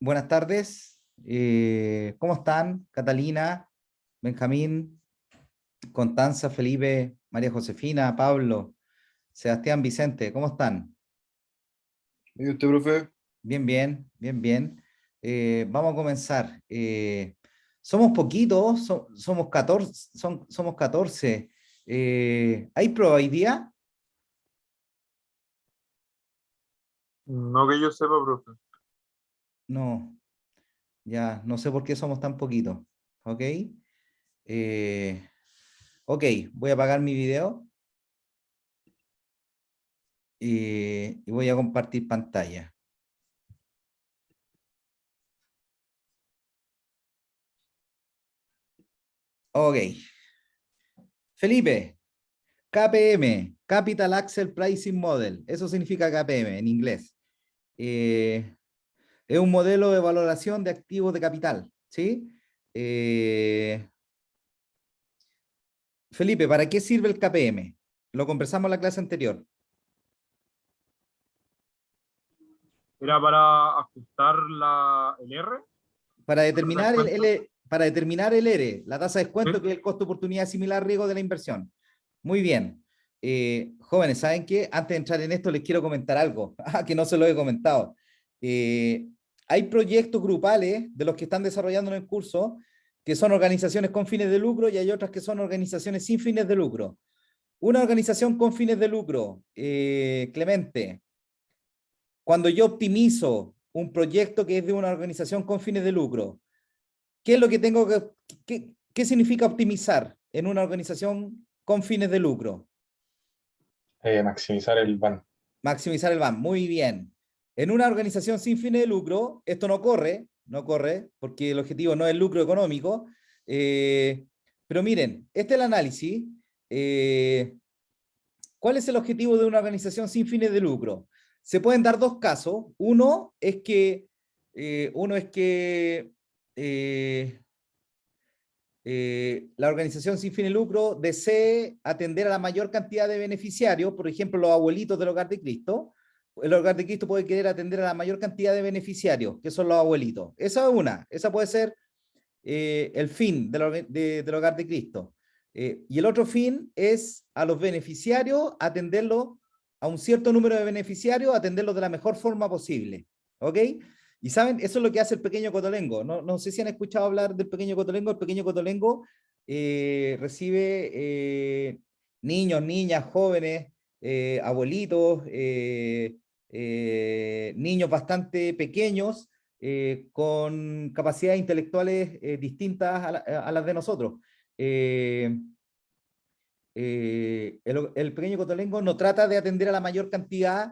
Buenas tardes. ¿Cómo están? Catalina, Benjamín, Constanza, Felipe, María Josefina, Pablo, Sebastián, Vicente, ¿cómo están? ¿Y usted, profe? Bien, bien, bien, bien. Vamos a comenzar. Somos poquitos, somos 14. Somos 14. ¿Hay prueba hoy día? No que yo sepa, profe. No, ya, no sé por qué somos tan poquitos. ¿Ok? Eh, ok, voy a apagar mi video. Y voy a compartir pantalla. Ok. Felipe, KPM, Capital Accel Pricing Model. Eso significa KPM en inglés. Eh, es un modelo de valoración de activos de capital. ¿Sí? Eh, Felipe, ¿para qué sirve el KPM? Lo conversamos en la clase anterior. ¿Era para ajustar el R? Para ¿La tasa de determinar descuento? para determinar el R, la tasa de descuento, ¿Sí? que es el costo de oportunidad similar riesgo de la inversión. Muy bien. Jóvenes, ¿saben qué? Antes de entrar en esto, les quiero comentar algo, que no se lo he comentado. Eh, Hay proyectos grupales de los que están desarrollando en el curso, que son organizaciones con fines de lucro, y hay otras que son organizaciones sin fines de lucro. Una organización con fines de lucro, Clemente, cuando yo optimizo un proyecto que es de una organización con fines de lucro, ¿qué es lo que tengo qué significa optimizar en una organización con fines de lucro? Maximizar el ban. Maximizar el BAM, muy bien. En una organización sin fines de lucro, esto no corre, porque el objetivo no es el lucro económico. Pero miren, este es el análisis. Eh, ¿Cuál es el objetivo de una organización sin fines de lucro? Se pueden dar dos casos. Eh, la organización sin fines de lucro desee atender a la mayor cantidad de beneficiarios, por ejemplo, los abuelitos del Hogar de Cristo. El Hogar de Cristo puede querer atender a la mayor cantidad de beneficiarios, que son los abuelitos. Esa es una, esa puede ser el fin del Hogar de Cristo. Y el otro fin es a los beneficiarios, atenderlos, a un cierto número de beneficiarios, atenderlos de la mejor forma posible. ¿Ok? Y saben, eso es lo que hace el pequeño cotolengo. No sé si han escuchado hablar del pequeño cotolengo. El pequeño cotolengo recibe niños, niñas, jóvenes, abuelitos, niños bastante pequeños, con capacidades intelectuales distintas a las de nosotros. Eh, el pequeño cotolengo no trata de atender a la mayor cantidad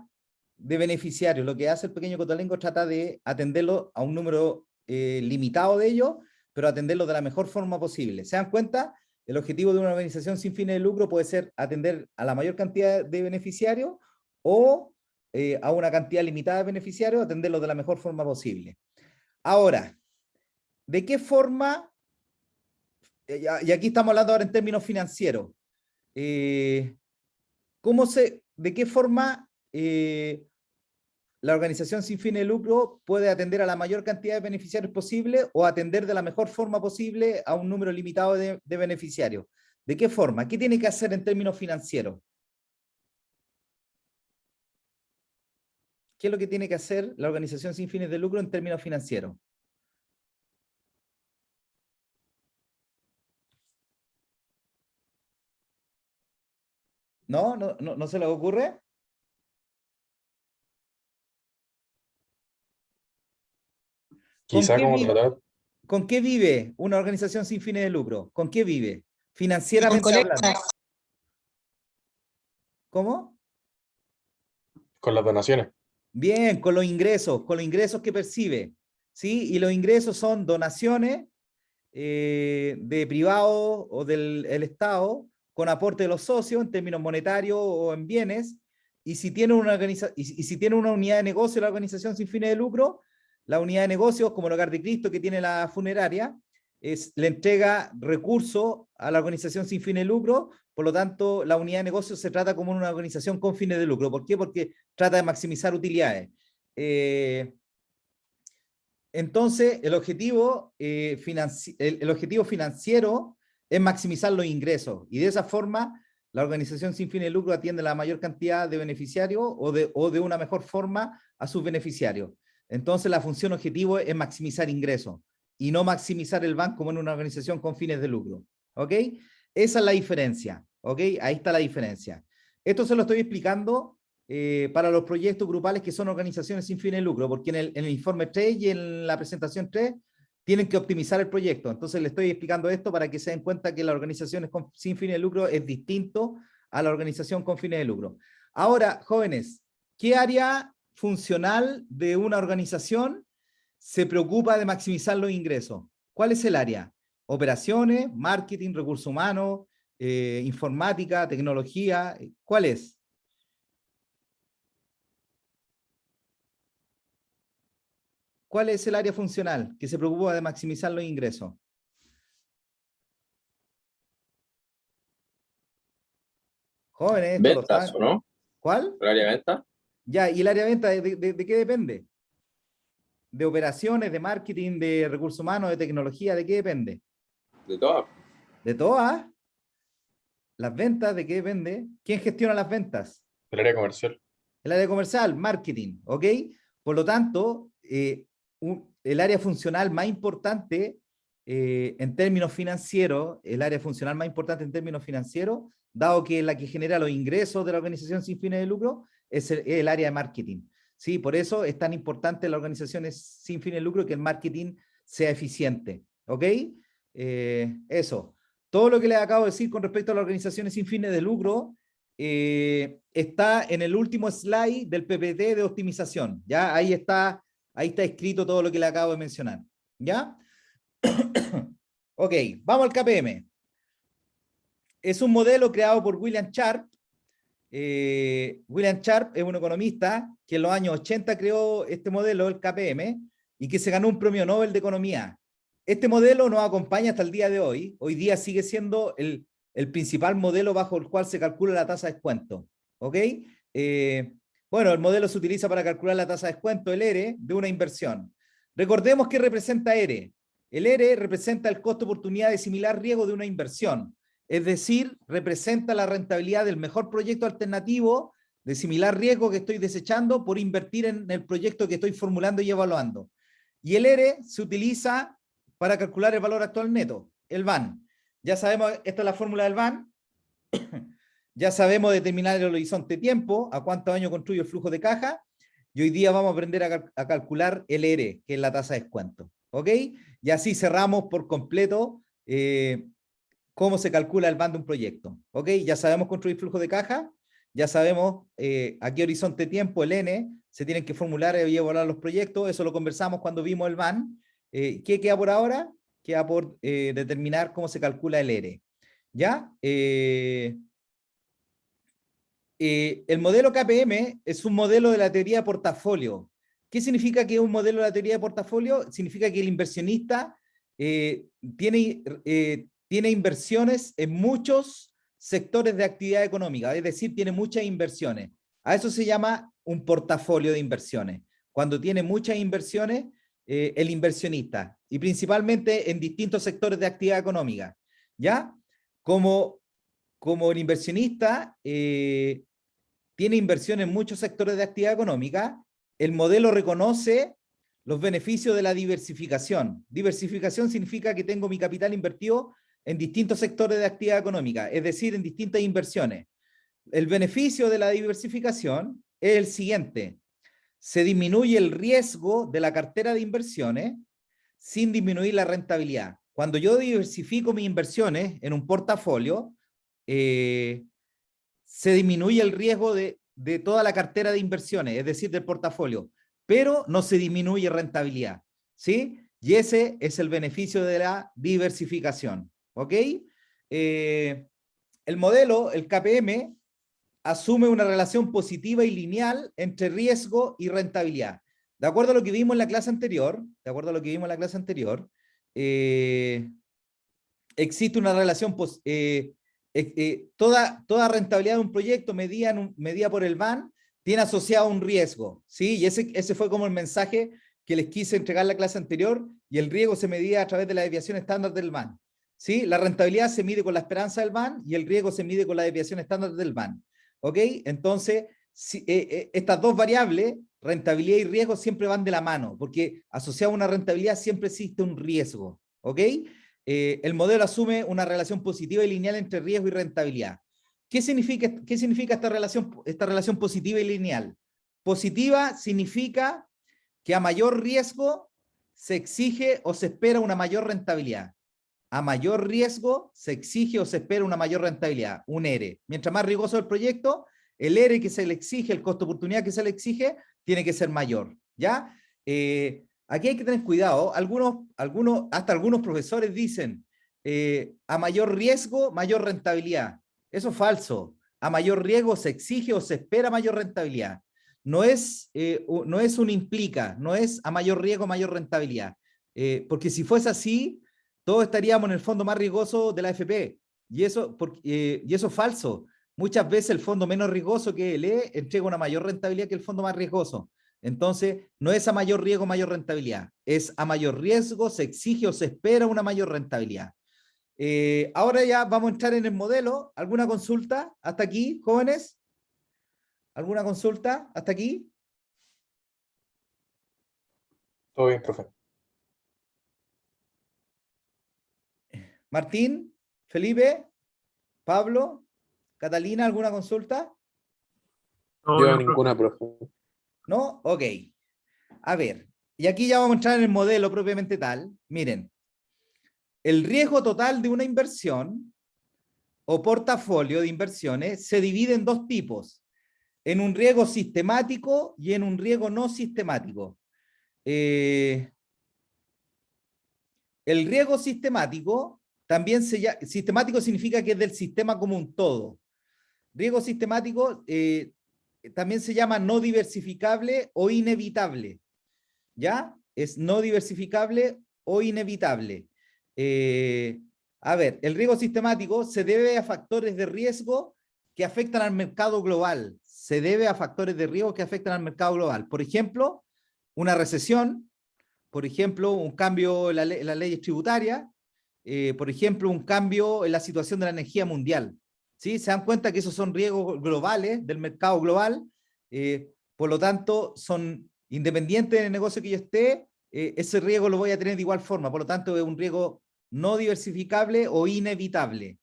de beneficiarios. Lo que hace el pequeño cotolengo trata de atenderlo a un número limitado de ellos, pero atenderlo de la mejor forma posible. ¿Se dan cuenta? El objetivo de una organización sin fines de lucro puede ser atender a la mayor cantidad de beneficiarios o a una cantidad limitada de beneficiarios, atenderlo de la mejor forma posible. Ahora, ¿de qué forma? Y aquí estamos hablando ahora en términos financieros. Eh, ¿De qué forma la organización sin fines de lucro puede atender a la mayor cantidad de beneficiarios posible o atender de la mejor forma posible a un número limitado de beneficiarios? ¿De qué forma? ¿Qué tiene que hacer en términos financieros? ¿Qué es lo que tiene que hacer la organización sin fines de lucro en términos financieros? ¿No se les ocurre? ¿Con Quizá qué, como vi- tratar ¿Con qué vive una organización sin fines de lucro? ¿Con qué vive? Con Financieramente hablando. colectas. ¿Cómo? con las donaciones. Bien, con los ingresos que percibe, ¿sí? Y los ingresos son donaciones de privados o del el Estado con aporte de los socios en términos monetarios o en bienes. Y si tiene y si tiene una unidad de negocio la organización sin fines de lucro, la unidad de negocios, como el Hogar de Cristo que tiene la funeraria, le entrega recursos a la organización sin fines de lucro. Por lo tanto, la unidad de negocios se trata como una organización con fines de lucro. ¿Por qué? Porque trata de maximizar utilidades. Eh, Entonces, el objetivo financiero es maximizar los ingresos y de esa forma la organización sin fines de lucro atiende a la mayor cantidad de beneficiarios o de una mejor forma a sus beneficiarios. Entonces, la función objetivo es maximizar ingresos y no maximizar el banco como en una organización con fines de lucro. ¿Ok? Esa es la diferencia. ¿Ok? Ahí está la diferencia. Esto se lo estoy explicando para los proyectos grupales que son organizaciones sin fines de lucro, porque en el informe 3 y en la presentación 3 tienen que optimizar el proyecto. Entonces le estoy explicando esto para que se den cuenta que las organizaciones sin fines de lucro es distinto a la organización con fines de lucro. Ahora, jóvenes, ¿qué área funcional de una organización se preocupa de maximizar los ingresos? ¿Cuál es el área? Operaciones, marketing, recursos humanos, informática, tecnología. ¿Cuál es? ¿Cuál es el área funcional que se preocupa de maximizar los ingresos? Jóvenes, esto lo Ventas, saben. ¿o no? ¿Cuál? ¿El área de venta? Ya, ¿y el área de venta de qué depende? ¿De operaciones, de marketing, de recursos humanos, de tecnología? ¿De qué depende? De todas. ¿De todas? ¿Las ventas de qué depende? ¿Quién gestiona las ventas? El área comercial. El área comercial, marketing, ¿ok? Por lo tanto, el área funcional más importante en términos financieros, el área funcional más importante en términos financieros, dado que es la que genera los ingresos de la organización sin fines de lucro, es el área de marketing. ¿Sí? Por eso es tan importante en las organizaciones sin fines de lucro que el marketing sea eficiente. ¿Ok? Eso. Todo lo que les acabo de decir con respecto a las organizaciones sin fines de lucro está en el último slide del PPT de optimización. ¿Ya? Ahí está escrito todo lo que le acabo de mencionar. ¿Ya? Ok, vamos al KPM. Es un modelo creado por William Sharp. William Sharp es un economista que en los años 80 creó este modelo, el KPM, y que se ganó un premio Nobel de Economía. Este modelo nos acompaña hasta el día de hoy. Hoy día sigue siendo el principal modelo bajo el cual se calcula la tasa de descuento. ¿Ok? Bueno, el modelo se utiliza para calcular la tasa de descuento, el ERE, de una inversión. Recordemos qué representa ERE. El ERE representa el costo de oportunidad de similar riesgo de una inversión. Es decir, representa la rentabilidad del mejor proyecto alternativo de similar riesgo que estoy desechando por invertir en el proyecto que estoy formulando y evaluando. Y el ERE se utiliza para calcular el valor actual neto, el VAN. Ya sabemos, esta es la fórmula del VAN. Ya sabemos determinar el horizonte de tiempo, a cuántos años construye el flujo de caja, y hoy día vamos a aprender a calcular el ERE, que es la tasa de descuento. ¿Ok? Y así cerramos por completo cómo se calcula el VAN de un proyecto. ¿Ok? Ya sabemos construir flujo de caja, ya sabemos a qué horizonte de tiempo, el N, se tienen que formular y evaluar los proyectos, eso lo conversamos cuando vimos el VAN. ¿Qué queda por ahora? Queda por determinar cómo se calcula el ERE. ¿Ya? El modelo KPM es un modelo de la teoría de portafolio. ¿Qué significa que es un modelo de la teoría de portafolio? Significa que el inversionista tiene inversiones en muchos sectores de actividad económica, es decir, tiene muchas inversiones. A eso se llama un portafolio de inversiones. Cuando tiene muchas inversiones, el inversionista, y principalmente en distintos sectores de actividad económica. ¿Ya? Como el inversionista tiene inversión en muchos sectores de actividad económica, el modelo reconoce los beneficios de la diversificación. Diversificación significa que tengo mi capital invertido en distintos sectores de actividad económica, es decir, en distintas inversiones. El beneficio de la diversificación es el siguiente: se disminuye el riesgo de la cartera de inversiones sin disminuir la rentabilidad. Cuando yo diversifico mis inversiones en un portafolio, se disminuye el riesgo de toda la cartera de inversiones, es decir, del portafolio, pero no se disminuye rentabilidad, ¿sí? Y ese es el beneficio de la diversificación, ¿ok? El modelo, el KPM, asume una relación positiva y lineal entre riesgo y rentabilidad. De acuerdo a lo que vimos en la clase anterior, existe una relación toda rentabilidad de un proyecto medida por el VAN tiene asociado un riesgo, ¿sí? Y ese fue como el mensaje que les quise entregar la clase anterior, y el riesgo se medía a través de la desviación estándar del BAN. ¿Sí? La rentabilidad se mide con la esperanza del BAN y el riesgo se mide con la desviación estándar del BAN. ¿Ok? Entonces, si, estas dos variables, rentabilidad y riesgo, siempre van de la mano, porque asociado a una rentabilidad siempre existe un riesgo. ¿Ok? El modelo asume una relación positiva y lineal entre riesgo y rentabilidad. ¿Qué significa esta relación positiva y lineal? Positiva significa que a mayor riesgo se exige o se espera una mayor rentabilidad. A mayor riesgo se exige o se espera una mayor rentabilidad, un ERE. Mientras más riesgoso el proyecto, el ERE que se le exige, el costo de oportunidad que se le exige, tiene que ser mayor. ¿Ya? Aquí hay que tener cuidado. Hasta algunos profesores dicen, a mayor riesgo, mayor rentabilidad. Eso es falso. A mayor riesgo se exige o se espera mayor rentabilidad. No es un implica, no es a mayor riesgo, mayor rentabilidad. Porque si fuese así, todos estaríamos en el fondo más riesgoso de la AFP. Y eso es falso. Muchas veces el fondo menos riesgoso que el E entrega una mayor rentabilidad que el fondo más riesgoso. Entonces, no es a mayor riesgo, mayor rentabilidad. Es a mayor riesgo, se exige o se espera una mayor rentabilidad. Ahora ya vamos a entrar en el modelo. ¿Alguna consulta hasta aquí, jóvenes? ¿Alguna consulta hasta aquí? Todo bien, profe. Martín, Felipe, Pablo, Catalina, ¿alguna consulta? Todo Yo bien, profe. ninguna, profe. ¿No? Ok. A ver, y aquí ya vamos a entrar en el modelo propiamente tal. Miren, el riesgo total de una inversión o portafolio de inversiones se divide en dos tipos, en un riesgo sistemático y en un riesgo no sistemático. El riesgo sistemático también sistemático significa que es del sistema como un todo. Riesgo sistemático también se llama no diversificable o inevitable. ¿Ya? Es no diversificable o inevitable. A ver, el riesgo sistemático se debe a factores de riesgo que afectan al mercado global. Se debe a factores de riesgo que afectan al mercado global. Por ejemplo, una recesión, por ejemplo, un cambio en las leyes tributarias, por ejemplo, un cambio en la situación de la energía mundial. ¿Sí? Se dan cuenta que esos son riesgos globales del mercado global, por lo tanto, son independientes del negocio que yo esté, ese riesgo lo voy a tener de igual forma, por lo tanto, es un riesgo no diversificable o inevitable.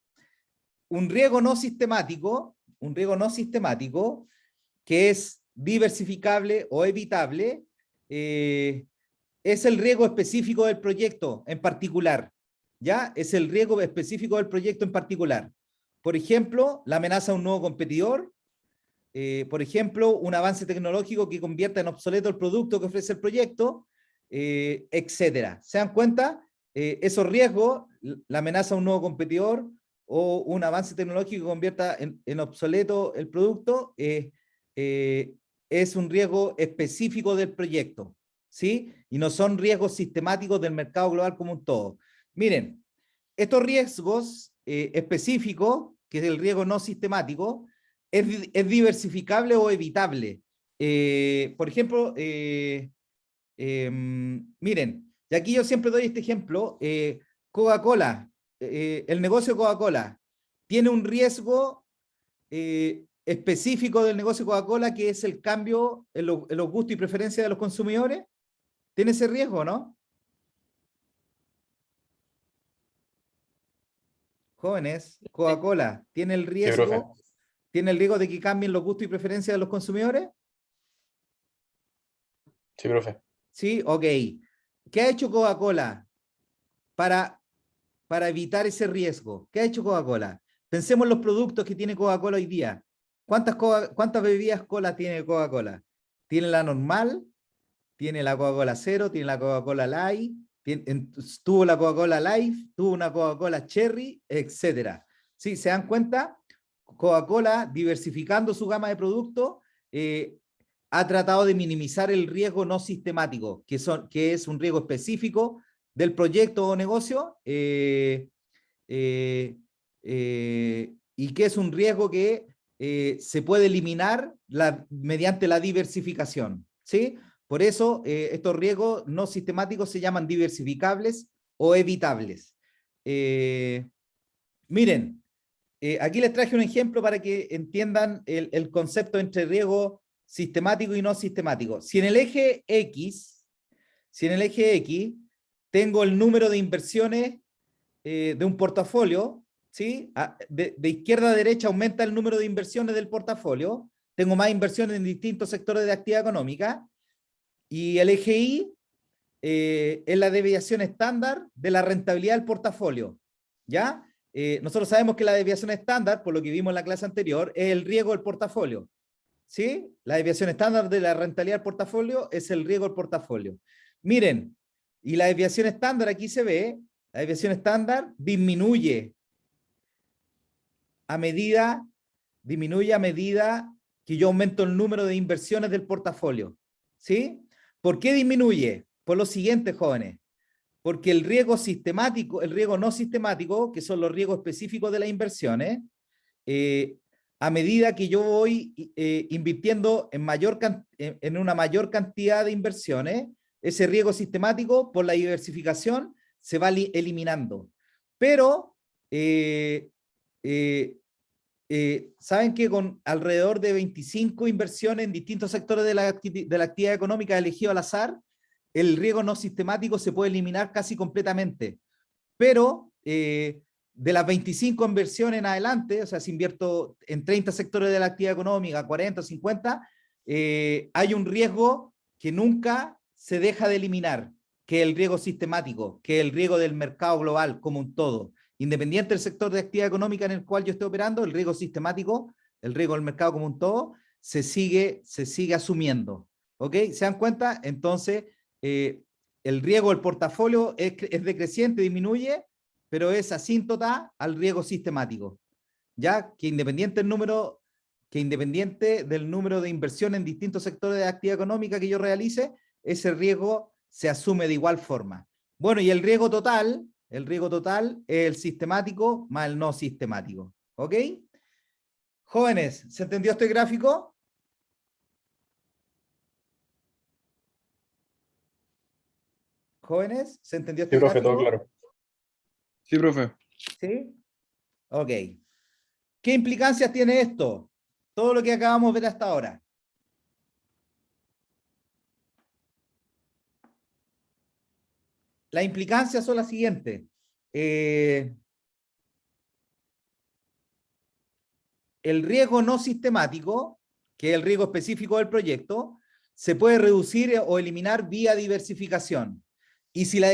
Un riesgo no sistemático, que es diversificable o evitable, es el riesgo específico del proyecto en particular. ¿Ya? Es el riesgo específico del proyecto en particular. Por ejemplo, la amenaza a un nuevo competidor, por ejemplo, un avance tecnológico que convierta en obsoleto el producto que ofrece el proyecto, etcétera. ¿Se dan cuenta? Esos riesgos, la amenaza a un nuevo competidor o un avance tecnológico que convierta en obsoleto el producto, es un riesgo específico del proyecto, ¿sí? Y no son riesgos sistemáticos del mercado global como un todo. Miren, estos riesgos específicos, que es el riesgo no sistemático, es diversificable o evitable. Por ejemplo, miren, y aquí yo siempre doy este ejemplo, Coca-Cola, el negocio de Coca-Cola, tiene un riesgo específico del negocio de Coca-Cola, que es el cambio en los gustos y preferencias de los consumidores. ¿Tiene ese riesgo, no? Jóvenes, Coca-Cola, ¿tiene el Sí, profe. riesgo de que cambien los gustos y preferencias de los consumidores? Sí, profe. Sí, ok. ¿Qué ha hecho Coca-Cola para, para evitar ese riesgo? ¿Qué ha hecho Coca-Cola? Pensemos en los productos que tiene Coca-Cola hoy día. ¿Cuántas bebidas cola tiene Coca-Cola? Tiene la normal, tiene la Coca-Cola Cero, tiene la Coca-Cola Light, tuvo la Coca-Cola Life, tuvo una Coca-Cola Cherry, etc. ¿Sí? ¿Se dan cuenta? Coca-Cola, diversificando su gama de productos, ha tratado de minimizar el riesgo no sistemático, que es un riesgo específico del proyecto o negocio, y que es un riesgo que se puede eliminar mediante la diversificación. ¿Sí? Por eso estos riesgos no sistemáticos se llaman diversificables o evitables. Miren, aquí les traje un ejemplo para que entiendan el concepto entre riesgo sistemático y no sistemático. Si en el eje X tengo el número de inversiones de un portafolio, ¿sí? De izquierda a derecha aumenta el número de inversiones del portafolio, tengo más inversiones en distintos sectores de actividad económica, y el eje Y es la desviación estándar de la rentabilidad del portafolio, ¿ya? Nosotros sabemos que la desviación estándar, por lo que vimos en la clase anterior, es el riesgo del portafolio, ¿sí? La desviación estándar de la rentabilidad del portafolio es el riesgo del portafolio. Miren, y la desviación estándar aquí se ve, la desviación estándar disminuye a medida que yo aumento el número de inversiones del portafolio, ¿sí? ¿Por qué disminuye? Por lo siguiente, jóvenes. Porque el riesgo sistemático, el riesgo no sistemático, que son los riesgos específicos de las inversiones, a medida que yo voy invirtiendo en una mayor cantidad de inversiones, ese riesgo sistemático por la diversificación se va eliminando. Pero saben que con alrededor de 25 inversiones en distintos sectores de la actividad económica elegido al azar, el riesgo no sistemático se puede eliminar casi completamente. Pero de las 25 inversiones en adelante, o sea, si invierto en 30 sectores de la actividad económica, 40 o 50, hay un riesgo que nunca se deja de eliminar, que es el riesgo sistemático, que es el riesgo del mercado global como un todo. Independiente del sector de actividad económica en el cual yo esté operando, el riesgo sistemático, el riesgo del mercado como un todo, se sigue asumiendo. ¿Ok? ¿Se dan cuenta? Entonces, el riesgo del portafolio es decreciente, disminuye, pero es asíntota al riesgo sistemático, ya que independiente del número de inversión en distintos sectores de actividad económica que yo realice, ese riesgo se asume de igual forma. Bueno, y el riesgo total es el sistemático más el no sistemático. ¿Ok? Jóvenes, ¿se entendió este gráfico? Jóvenes, ¿se entendió este Sí, profe, gráfico? todo claro. Sí, profe. ¿Sí? Ok. ¿Qué implicancias tiene esto? Todo lo que acabamos de ver hasta ahora. Las implicancias son las siguientes. El riesgo no sistemático, que es el riesgo específico del proyecto, se puede reducir o eliminar vía diversificación. Y si la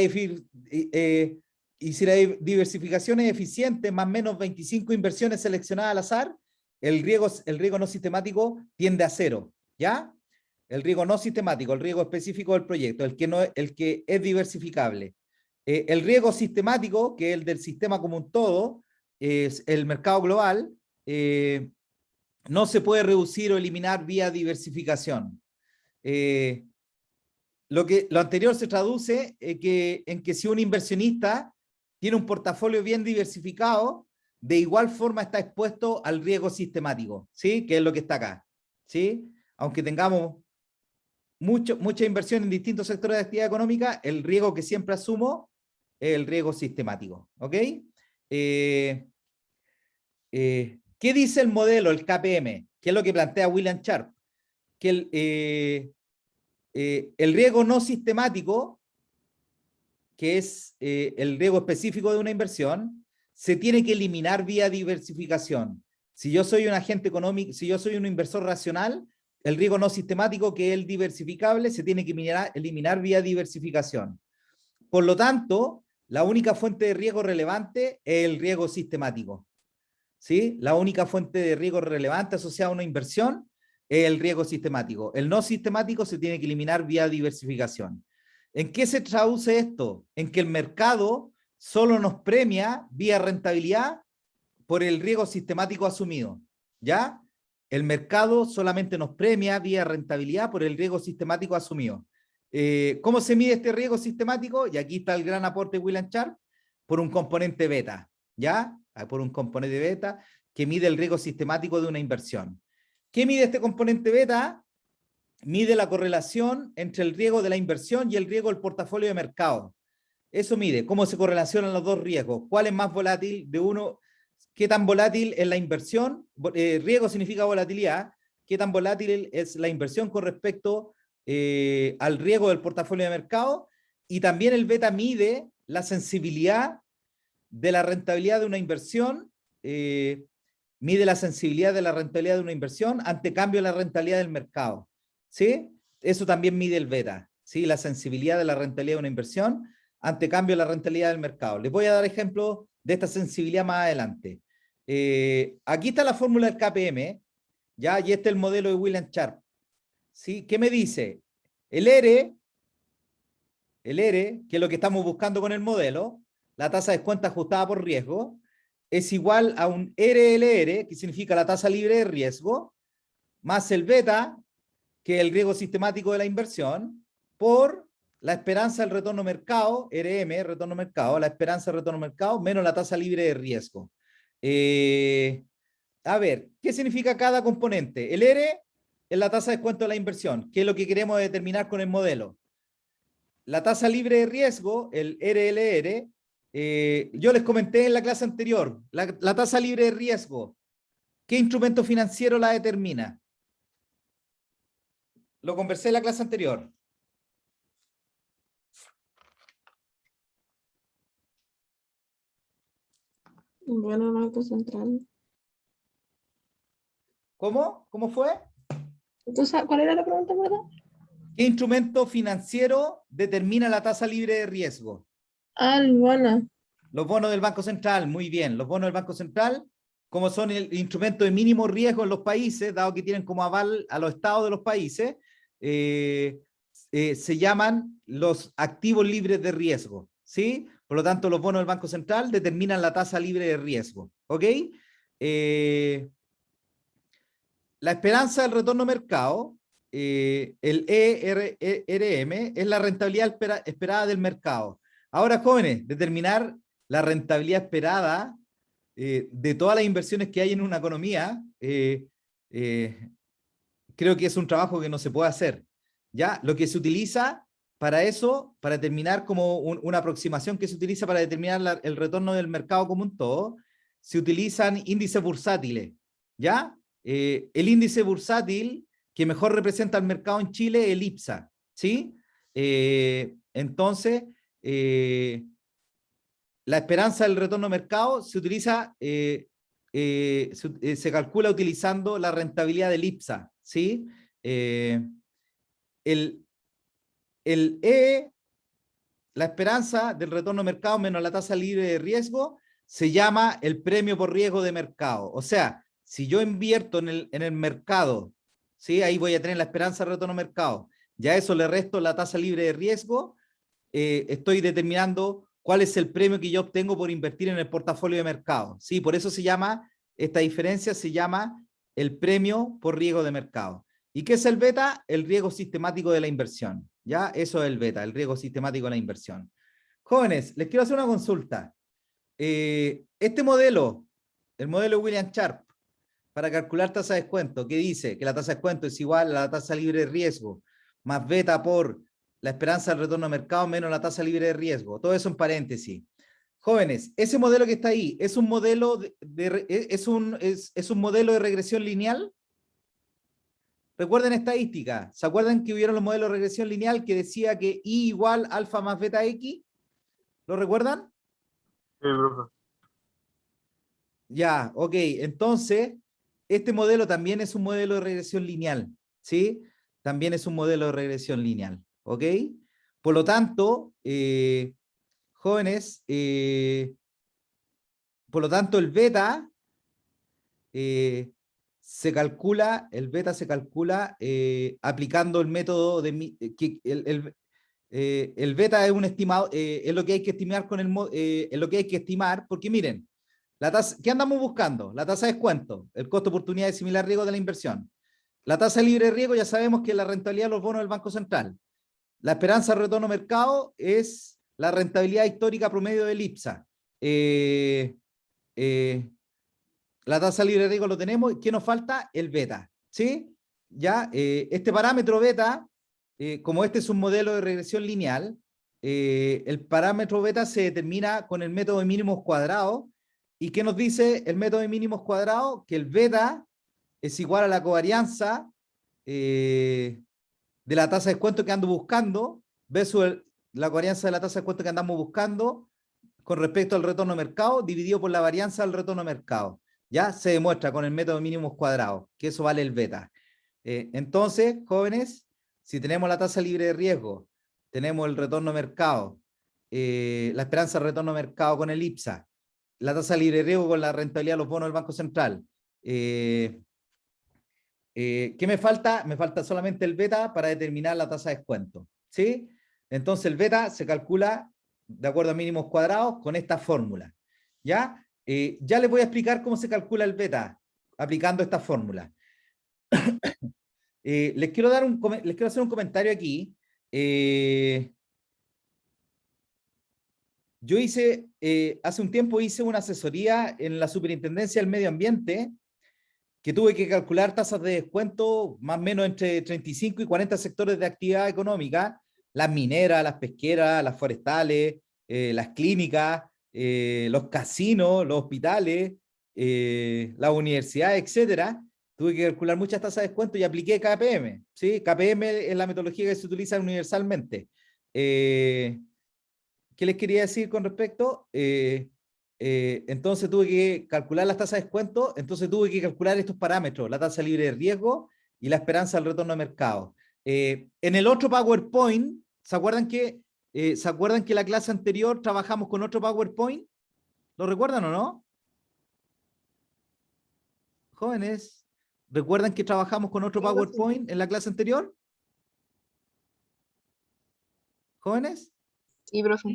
diversificación es eficiente, más o menos 25 inversiones seleccionadas al azar, el riesgo no sistemático tiende a cero, ¿ya? El riesgo no sistemático, el riesgo específico del proyecto, el que es diversificable. El riesgo sistemático, que es el del sistema como un todo, es el mercado global, no se puede reducir o eliminar vía diversificación. Lo anterior se traduce en que si un inversionista tiene un portafolio bien diversificado, de igual forma está expuesto al riesgo sistemático, ¿sí? Que es lo que está acá, ¿sí? Aunque tengamos mucha inversión en distintos sectores de actividad económica, el riesgo que siempre asumo es el riesgo sistemático, ¿ok? ¿Qué dice el modelo, el KPM? ¿Qué es lo que plantea William Sharp? Que el riesgo no sistemático, que es el riesgo específico de una inversión, se tiene que eliminar vía diversificación. Si yo soy un agente económico, si yo soy un inversor racional, el riesgo no sistemático, que es el diversificable, se tiene que eliminar vía diversificación. Por lo tanto, la única fuente de riesgo relevante es el riesgo sistemático. ¿Sí? La única fuente de riesgo relevante asociada a una inversión es el riesgo sistemático. El no sistemático se tiene que eliminar vía diversificación. ¿En qué se traduce esto? En que el mercado solo nos premia vía rentabilidad por el riesgo sistemático asumido. ¿Ya? El mercado solamente nos premia vía rentabilidad por el riesgo sistemático asumido. ¿Cómo se mide este riesgo sistemático? Y aquí está el gran aporte de William Sharp, por un componente beta, ¿ya? Por un componente beta que mide el riesgo sistemático de una inversión. ¿Qué mide este componente beta? mide la correlación entre el riesgo de la inversión y el riesgo del portafolio de mercado. Eso mide cómo se correlacionan los dos riesgos, cuál es más volátil de uno, qué tan volátil es la inversión, riesgo significa volatilidad, qué tan volátil es la inversión con respecto al riesgo del portafolio de mercado, y también el beta mide la sensibilidad de la rentabilidad de una inversión, mide la sensibilidad de la rentabilidad de una inversión ante cambio de la rentabilidad del mercado, ¿sí? Eso también mide el beta, ¿sí? La sensibilidad de la rentabilidad de una inversión ante cambio de la rentabilidad del mercado. Les voy a dar ejemplos de esta sensibilidad más adelante. Aquí está la fórmula del KPM, ¿ya? Y este es el modelo de William Sharpe, ¿sí? ¿Qué me dice? El R, que es lo que estamos buscando con el modelo, la tasa de descuento ajustada por riesgo, es igual a un RLR, que significa la tasa libre de riesgo, más el beta, que es el riesgo sistemático de la inversión, por la esperanza del retorno mercado, RM, retorno mercado, la esperanza del retorno mercado, menos la tasa libre de riesgo. A ver, ¿qué significa cada componente? El R es la tasa de descuento de la inversión, que es lo que queremos determinar con el modelo. La tasa libre de riesgo, el RLR, yo les comenté en la clase anterior, la tasa libre de riesgo, ¿qué instrumento financiero la determina? Lo conversé en la clase anterior. Bueno, Banco Central. ¿Cómo? ¿Cómo fue? Entonces, ¿cuál era la pregunta, verdad? ¿Qué instrumento financiero determina la tasa libre de riesgo? Ah, el bono. Los bonos del Banco Central, muy bien. Los bonos del Banco Central, como son el instrumento de mínimo riesgo en los países, dado que tienen como aval a los estados de los países, se llaman los activos libres de riesgo, ¿sí? Por lo tanto, los bonos del Banco Central determinan la tasa libre de riesgo, ¿ok? La esperanza del retorno mercado, el ERM, es la rentabilidad esperada del mercado. Ahora, jóvenes, determinar la rentabilidad esperada de todas las inversiones que hay en una economía, creo que es un trabajo que no se puede hacer. ¿Ya? Lo que se utiliza para eso, para determinar como una aproximación que se utiliza para determinar el retorno del mercado como un todo, se utilizan índices bursátiles. ¿Ya? El índice bursátil que mejor representa al mercado en Chile es el IPSA. ¿Sí? Entonces, la esperanza del retorno mercado se utiliza, se calcula utilizando la rentabilidad del IPSA, ¿sí? El E, la esperanza del retorno mercado menos la tasa libre de riesgo, se llama el premio por riesgo de mercado. O sea, si yo invierto en el mercado, ¿sí? Ahí voy a tener la esperanza del retorno mercado. Ya a eso le resto la tasa libre de riesgo, estoy determinando cuál es el premio que yo obtengo por invertir en el portafolio de mercado. Sí, por eso se llama, esta diferencia se llama el premio por riesgo de mercado. ¿Y qué es el beta? El riesgo sistemático de la inversión. ¿Ya? Eso es el beta, el riesgo sistemático de la inversión. Jóvenes, les quiero hacer una consulta. Este modelo, el modelo William Sharpe, para calcular tasa de descuento, que dice que la tasa de descuento es igual a la tasa libre de riesgo más beta por la esperanza del retorno al mercado menos la tasa libre de riesgo. Todo eso en paréntesis. Jóvenes, ese modelo que está ahí, ¿es un modelo es un modelo de regresión lineal? Recuerden estadística. ¿Se acuerdan que hubieron los modelos de regresión lineal que decía que I igual alfa más beta X? ¿Lo recuerdan? Sí, profe. Ya, ok. Entonces, este modelo también es un modelo de regresión lineal, ¿sí? También es un modelo de regresión lineal, ¿ok? Por lo tanto, jóvenes, por lo tanto, el beta se calcula aplicando el método de que el beta es un estimado, es lo que hay que estimar con es lo que hay que estimar, porque miren, la tasa, ¿qué andamos buscando? La tasa de descuento, el costo de oportunidad de similar riesgo de la inversión. La tasa libre de riesgo ya sabemos que es la rentabilidad de los bonos del Banco Central. La esperanza de retorno mercado es la rentabilidad histórica promedio del IPSA. La tasa libre de riesgo lo tenemos. ¿Qué nos falta? El beta, ¿sí? ¿ya? Este parámetro beta, como este es un modelo de regresión lineal, el parámetro beta se determina con el método de mínimos cuadrados. ¿Y qué nos dice el método de mínimos cuadrados? Que el beta es igual a la covarianza de la tasa de descuento que ando buscando versus la covarianza de la tasa de descuento que andamos buscando con respecto al retorno de mercado dividido por la varianza del retorno de mercado. Ya se demuestra con el método de mínimos cuadrados que eso vale el beta. Entonces, jóvenes, si tenemos la tasa libre de riesgo, tenemos el retorno de mercado, la esperanza de retorno de mercado con el IPSA, la tasa libre de riesgo con la rentabilidad de los bonos del Banco Central. ¿Qué me falta? Me falta solamente el beta para determinar la tasa de descuento. ¿Sí? Entonces el beta se calcula de acuerdo a mínimos cuadrados con esta fórmula. ¿Ya? Ya les voy a explicar cómo se calcula el beta aplicando esta fórmula. Les quiero hacer un comentario aquí. Yo hice, hace un tiempo hice una asesoría en la Superintendencia del Medio Ambiente que tuve que calcular tasas de descuento más o menos entre 35 y 40 sectores de actividad económica, las mineras, las pesqueras, las forestales, las clínicas, los casinos, los hospitales, las universidades, etcétera. Tuve que calcular muchas tasas de descuento y apliqué KPM. ¿Sí? KPM es la metodología que se utiliza universalmente. ¿Qué les quería decir con respecto? Entonces tuve que calcular las tasas de descuento, entonces tuve que calcular estos parámetros, la tasa libre de riesgo y la esperanza del retorno de mercado. En el otro PowerPoint, ¿se acuerdan que la clase anterior trabajamos con otro PowerPoint? ¿Lo recuerdan o no? Jóvenes, ¿recuerdan que trabajamos con otro PowerPoint en la clase anterior? ¿Jóvenes? Sí, profe.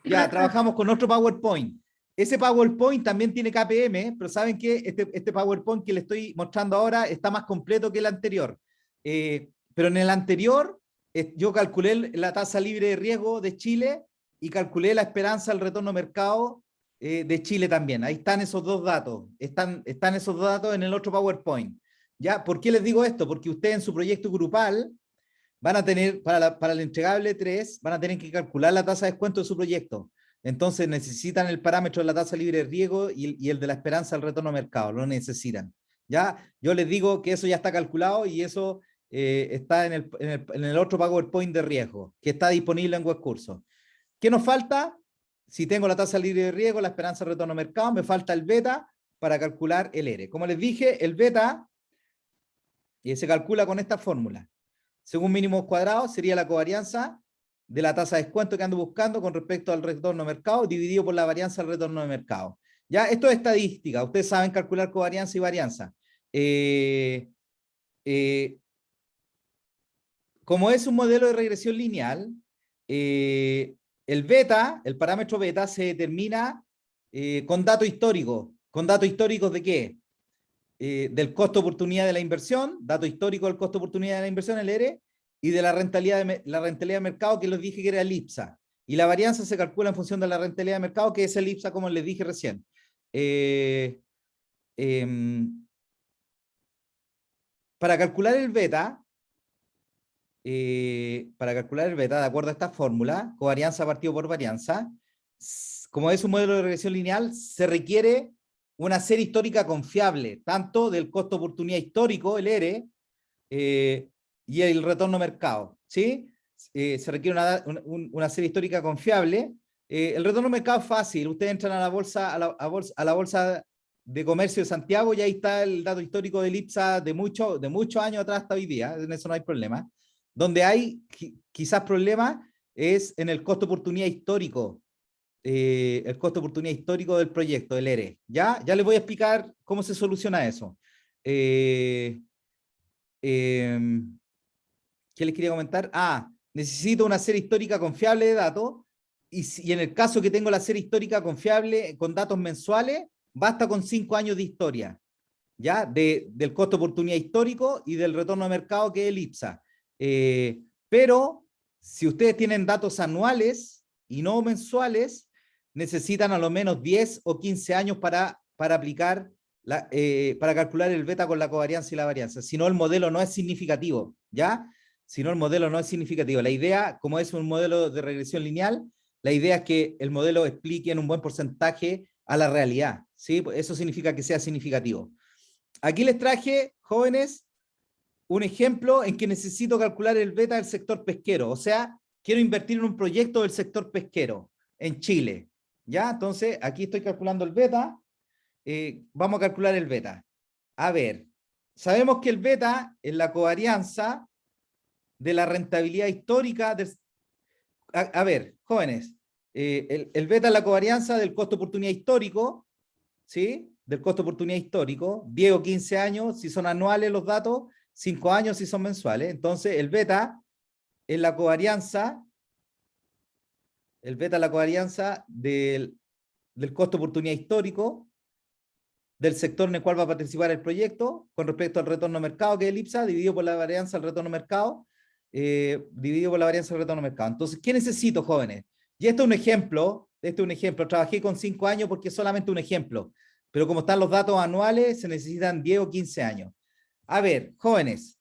Ya, trabajamos con otro PowerPoint. Ese PowerPoint también tiene KPM, pero saben que este PowerPoint que les estoy mostrando ahora está más completo que el anterior. Pero en el anterior yo calculé la tasa libre de riesgo de Chile y calculé la esperanza del retorno mercado de Chile también. Ahí están esos dos datos. Están esos dos datos en el otro PowerPoint. ¿Ya? ¿Por qué les digo esto? Porque ustedes en su proyecto grupal van a tener, para el entregable 3, van a tener que calcular la tasa de descuento de su proyecto. Entonces necesitan el parámetro de la tasa libre de riesgo y el de la esperanza del retorno al mercado, lo necesitan. ¿Ya? Yo les digo que eso ya está calculado y eso está en el otro PowerPoint de riesgo, que está disponible en WebCurso. ¿Qué nos falta? Si tengo la tasa libre de riesgo, la esperanza del retorno al mercado, me falta el beta para calcular el ERE. Como les dije, el beta se calcula con esta fórmula. Según mínimos cuadrados, sería la covarianza de la tasa de descuento que ando buscando con respecto al retorno de mercado dividido por la varianza del retorno de mercado. Ya, esto es estadística. Ustedes saben calcular covarianza y varianza. Como es un modelo de regresión lineal, el beta, el parámetro beta, se determina con datos históricos. ¿Con datos históricos de qué? Del costo oportunidad de la inversión, dato histórico del costo oportunidad de la inversión, el ERE, y de la rentabilidad de mercado, que les dije que era el IPSA. Y la varianza se calcula en función de la rentabilidad de mercado, que es el IPSA, como les dije recién. Para calcular el beta, de acuerdo a esta fórmula, covarianza partido por varianza, como es un modelo de regresión lineal, se requiere una serie histórica confiable, tanto del costo oportunidad histórico, el ERE, y el retorno mercado, ¿sí? Se requiere una serie histórica confiable. El retorno mercado es fácil, ustedes entran a la bolsa de comercio de Santiago y ahí está el dato histórico del IPSA de muchos años atrás hasta hoy día, en eso no hay problema. Donde hay quizás problema es en el costo oportunidad histórico, el costo oportunidad histórico del proyecto, del ERE. Ya les voy a explicar cómo se soluciona eso. ¿Qué les quería comentar? Necesito una serie histórica confiable de datos y en el caso que tengo la serie histórica confiable con datos mensuales, basta con 5 años de historia, ¿ya? Del costo oportunidad histórico y del retorno de mercado, que es el IPSA. Pero si ustedes tienen datos anuales y no mensuales, necesitan a lo menos 10 o 15 años para aplicar para calcular el beta con la covarianza y la varianza. Si no, el modelo no es significativo, ¿ya? Si no, el modelo no es significativo. La idea, como es un modelo de regresión lineal, la idea es que el modelo explique en un buen porcentaje a la realidad, ¿sí? Eso significa que sea significativo. Aquí les traje, jóvenes, un ejemplo en que necesito calcular el beta del sector pesquero. O sea, quiero invertir en un proyecto del sector pesquero en Chile, ¿ya? Entonces, aquí estoy calculando el beta. Vamos a calcular el beta. A ver, sabemos que el beta es la covarianza de la rentabilidad histórica del... A ver, jóvenes, el beta es la covarianza del costo oportunidad histórico, ¿sí? Del costo oportunidad histórico, 10 o 15 años si son anuales los datos, 5 años si son mensuales. Entonces, el beta es la covarianza, del costo oportunidad histórico del sector en el cual va a participar el proyecto con respecto al retorno mercado, que es el IPSA, dividido por la varianza del retorno mercado, dividido por la varianza del retorno mercado. Entonces, ¿qué necesito, jóvenes? Y este es un ejemplo, trabajé con 5 años porque es solamente un ejemplo, pero como están los datos anuales, se necesitan 10 o 15 años. A ver, jóvenes,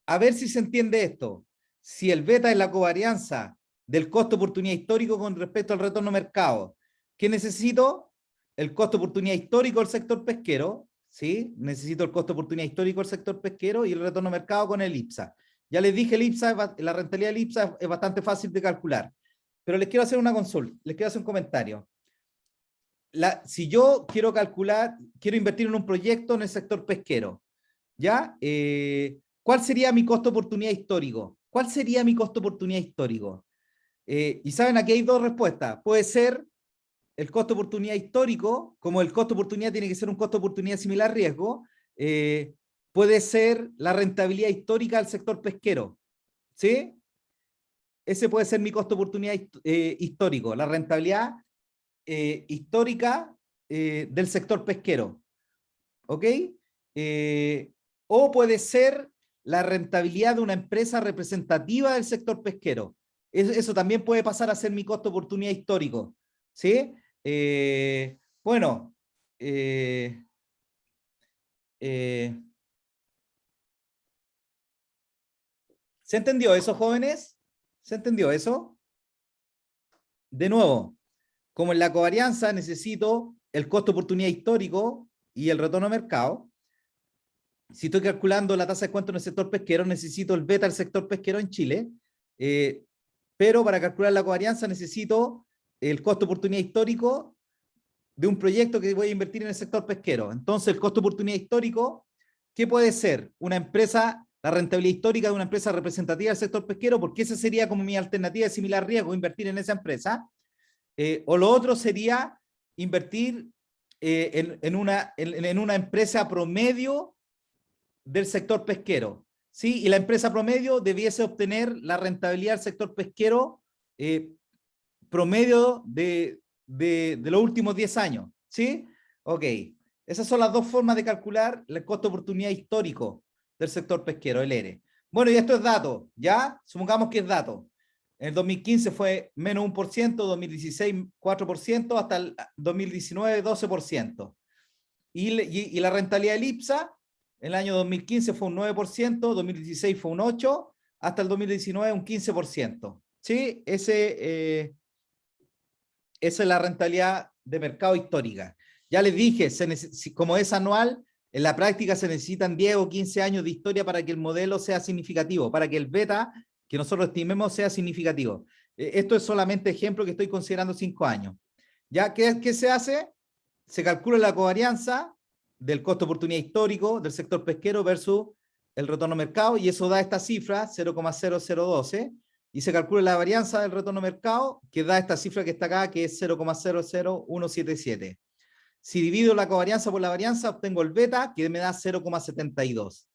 a ver si se entiende esto. Si el beta es la covarianza del costo oportunidad histórico con respecto al retorno mercado, ¿qué necesito? El costo oportunidad histórico del sector pesquero, ¿sí? Necesito el costo oportunidad histórico del sector pesquero y el retorno mercado con el IPSA. Ya les dije, la rentabilidad del IPSA es bastante fácil de calcular, pero les quiero hacer una consulta, les quiero hacer un comentario. Si yo quiero invertir en un proyecto en el sector pesquero, ¿ya? ¿Cuál sería mi costo oportunidad histórico? ¿Cuál sería mi costo oportunidad histórico? Y saben, aquí hay dos respuestas. Puede ser el costo oportunidad histórico, como el costo oportunidad tiene que ser un costo oportunidad similar riesgo, puede ser la rentabilidad histórica del sector pesquero, ¿sí? Ese puede ser mi costo oportunidad histórico, la rentabilidad histórica del sector pesquero, ¿ok? O puede ser la rentabilidad de una empresa representativa del sector pesquero. Eso también puede pasar a ser mi costo oportunidad histórico, ¿sí? Bueno, ¿se entendió eso, jóvenes? ¿Se entendió eso? De nuevo, como en la covarianza necesito el costo oportunidad histórico y el retorno a mercado. Si estoy calculando la tasa de descuento en el sector pesquero, necesito el beta del sector pesquero en Chile, pero para calcular la covarianza necesito el costo oportunidad histórico de un proyecto que voy a invertir en el sector pesquero. Entonces, el costo oportunidad histórico, ¿qué puede ser? Una empresa, la rentabilidad histórica de una empresa representativa del sector pesquero, porque esa sería como mi alternativa de similar riesgo, invertir en esa empresa. O lo otro sería invertir en una empresa promedio del sector pesquero, ¿sí? Y la empresa promedio debiese obtener la rentabilidad del sector pesquero promedio de los últimos 10 años, ¿sí? Ok, esas son las dos formas de calcular el costo de oportunidad histórico del sector pesquero, el ERE. Bueno, y esto es dato, ¿ya? Supongamos que es dato. En el 2015 fue menos 1%, 2016 4%, hasta el 2019 12%. Y la rentabilidad del IPSA en el año 2015 fue un 9%, 2016 fue un 8%, hasta el 2019 un 15%. ¿Sí? Esa es la rentabilidad de mercado histórica. Ya les dije, como es anual, en la práctica se necesitan 10 o 15 años de historia para que el modelo sea significativo, para que el beta que nosotros estimemos sea significativo. Esto es solamente ejemplo que estoy considerando 5 años. ¿Ya? ¿Qué se hace? Se calcula la covarianza del costo oportunidad histórico del sector pesquero versus el retorno mercado, y eso da esta cifra, 0,0012, y se calcula la varianza del retorno mercado, que da esta cifra que está acá, que es 0,00177. Si divido la covarianza por la varianza, obtengo el beta, que me da 0,72.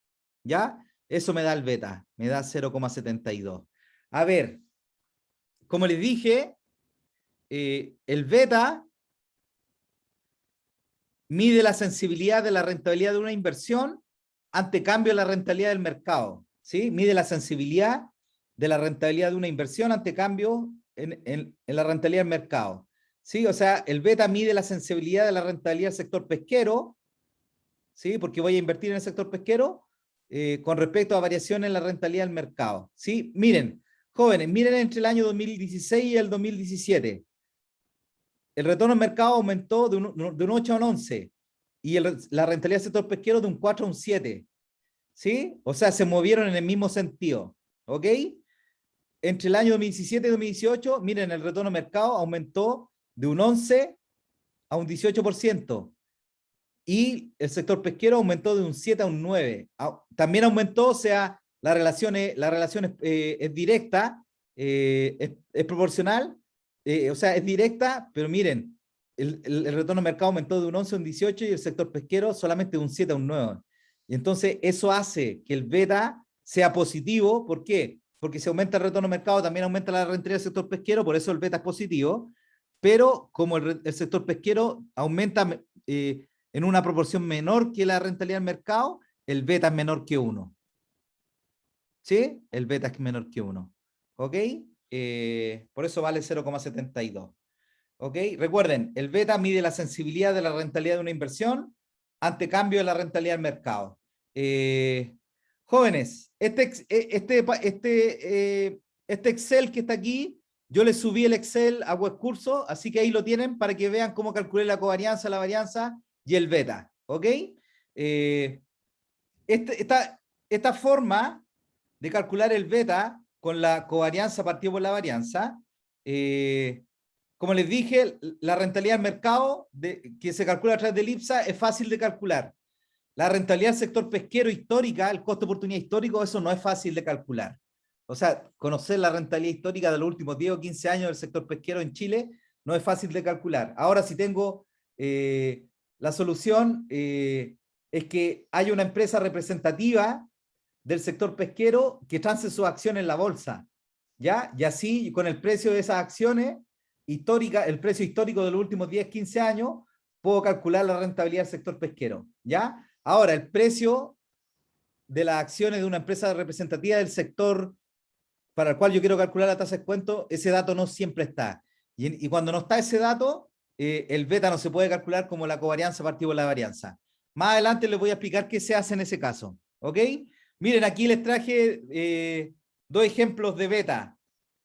¿Ya? Eso me da el beta, me da 0,72. A ver, como les dije, el beta mide la sensibilidad de la rentabilidad de una inversión ante cambio de la rentabilidad del mercado, ¿sí? Mide la sensibilidad de la rentabilidad de una inversión ante cambio en la rentabilidad del mercado. ¿sí? O sea, el beta mide la sensibilidad de la rentabilidad del sector pesquero, ¿sí? Porque voy a invertir en el sector pesquero con respecto a variaciones en la rentabilidad del mercado, ¿sí? Miren, jóvenes, miren entre el año 2016 y el 2017. El retorno al mercado aumentó de un 8 a un 11 y la rentabilidad del sector pesquero de un 4 a un 7, ¿sí? O sea, se movieron en el mismo sentido, ¿ok? Entre el año 2017 y 2018, miren, el retorno al mercado aumentó de un 11 a un 18%. Y el sector pesquero aumentó de un 7 a un 9. También aumentó, o sea, la relación es directa, es proporcional, o sea, es directa, pero miren, el retorno al mercado aumentó de un 11 a un 18 y el sector pesquero solamente de un 7 a un 9. Y entonces eso hace que el beta sea positivo. ¿Por qué? Porque si aumenta el retorno al mercado, también aumenta la rentabilidad del sector pesquero, por eso el beta es positivo. Pero como el sector pesquero aumenta en una proporción menor que la rentabilidad del mercado, el beta es menor que 1. ¿Sí? El beta es menor que 1. ¿Ok? Por eso vale 0,72. ¿Ok? Recuerden, el beta mide la sensibilidad de la rentabilidad de una inversión ante cambio de la rentabilidad del mercado. Jóvenes, este Excel que está aquí, yo les subí el Excel a Webcurso, así que ahí lo tienen para que vean cómo calculé la covarianza, la varianza y el beta. ¿Ok? Esta forma de calcular el beta con la covarianza partido por la varianza, como les dije, la rentabilidad del mercado que se calcula a través del IPSA es fácil de calcular. La rentabilidad del sector pesquero histórica, el costo de oportunidad histórico, eso no es fácil de calcular. O sea, conocer la rentabilidad histórica de los últimos 10 o 15 años del sector pesquero en Chile no es fácil de calcular. Ahora, si tengo la solución, es que hay una empresa representativa del sector pesquero que trance sus acciones en la bolsa, ¿ya? Y así, con el precio de esas acciones históricas, el precio histórico de los últimos 10, 15 años, puedo calcular la rentabilidad del sector pesquero, ¿ya? Ahora, el precio de las acciones de una empresa representativa del sector para el cual yo quiero calcular la tasa de descuento, ese dato no siempre está. Y cuando no está ese dato, el beta no se puede calcular como la covarianza partido por la varianza. Más adelante les voy a explicar qué se hace en ese caso. ¿Ok? Miren, aquí les traje dos ejemplos de beta.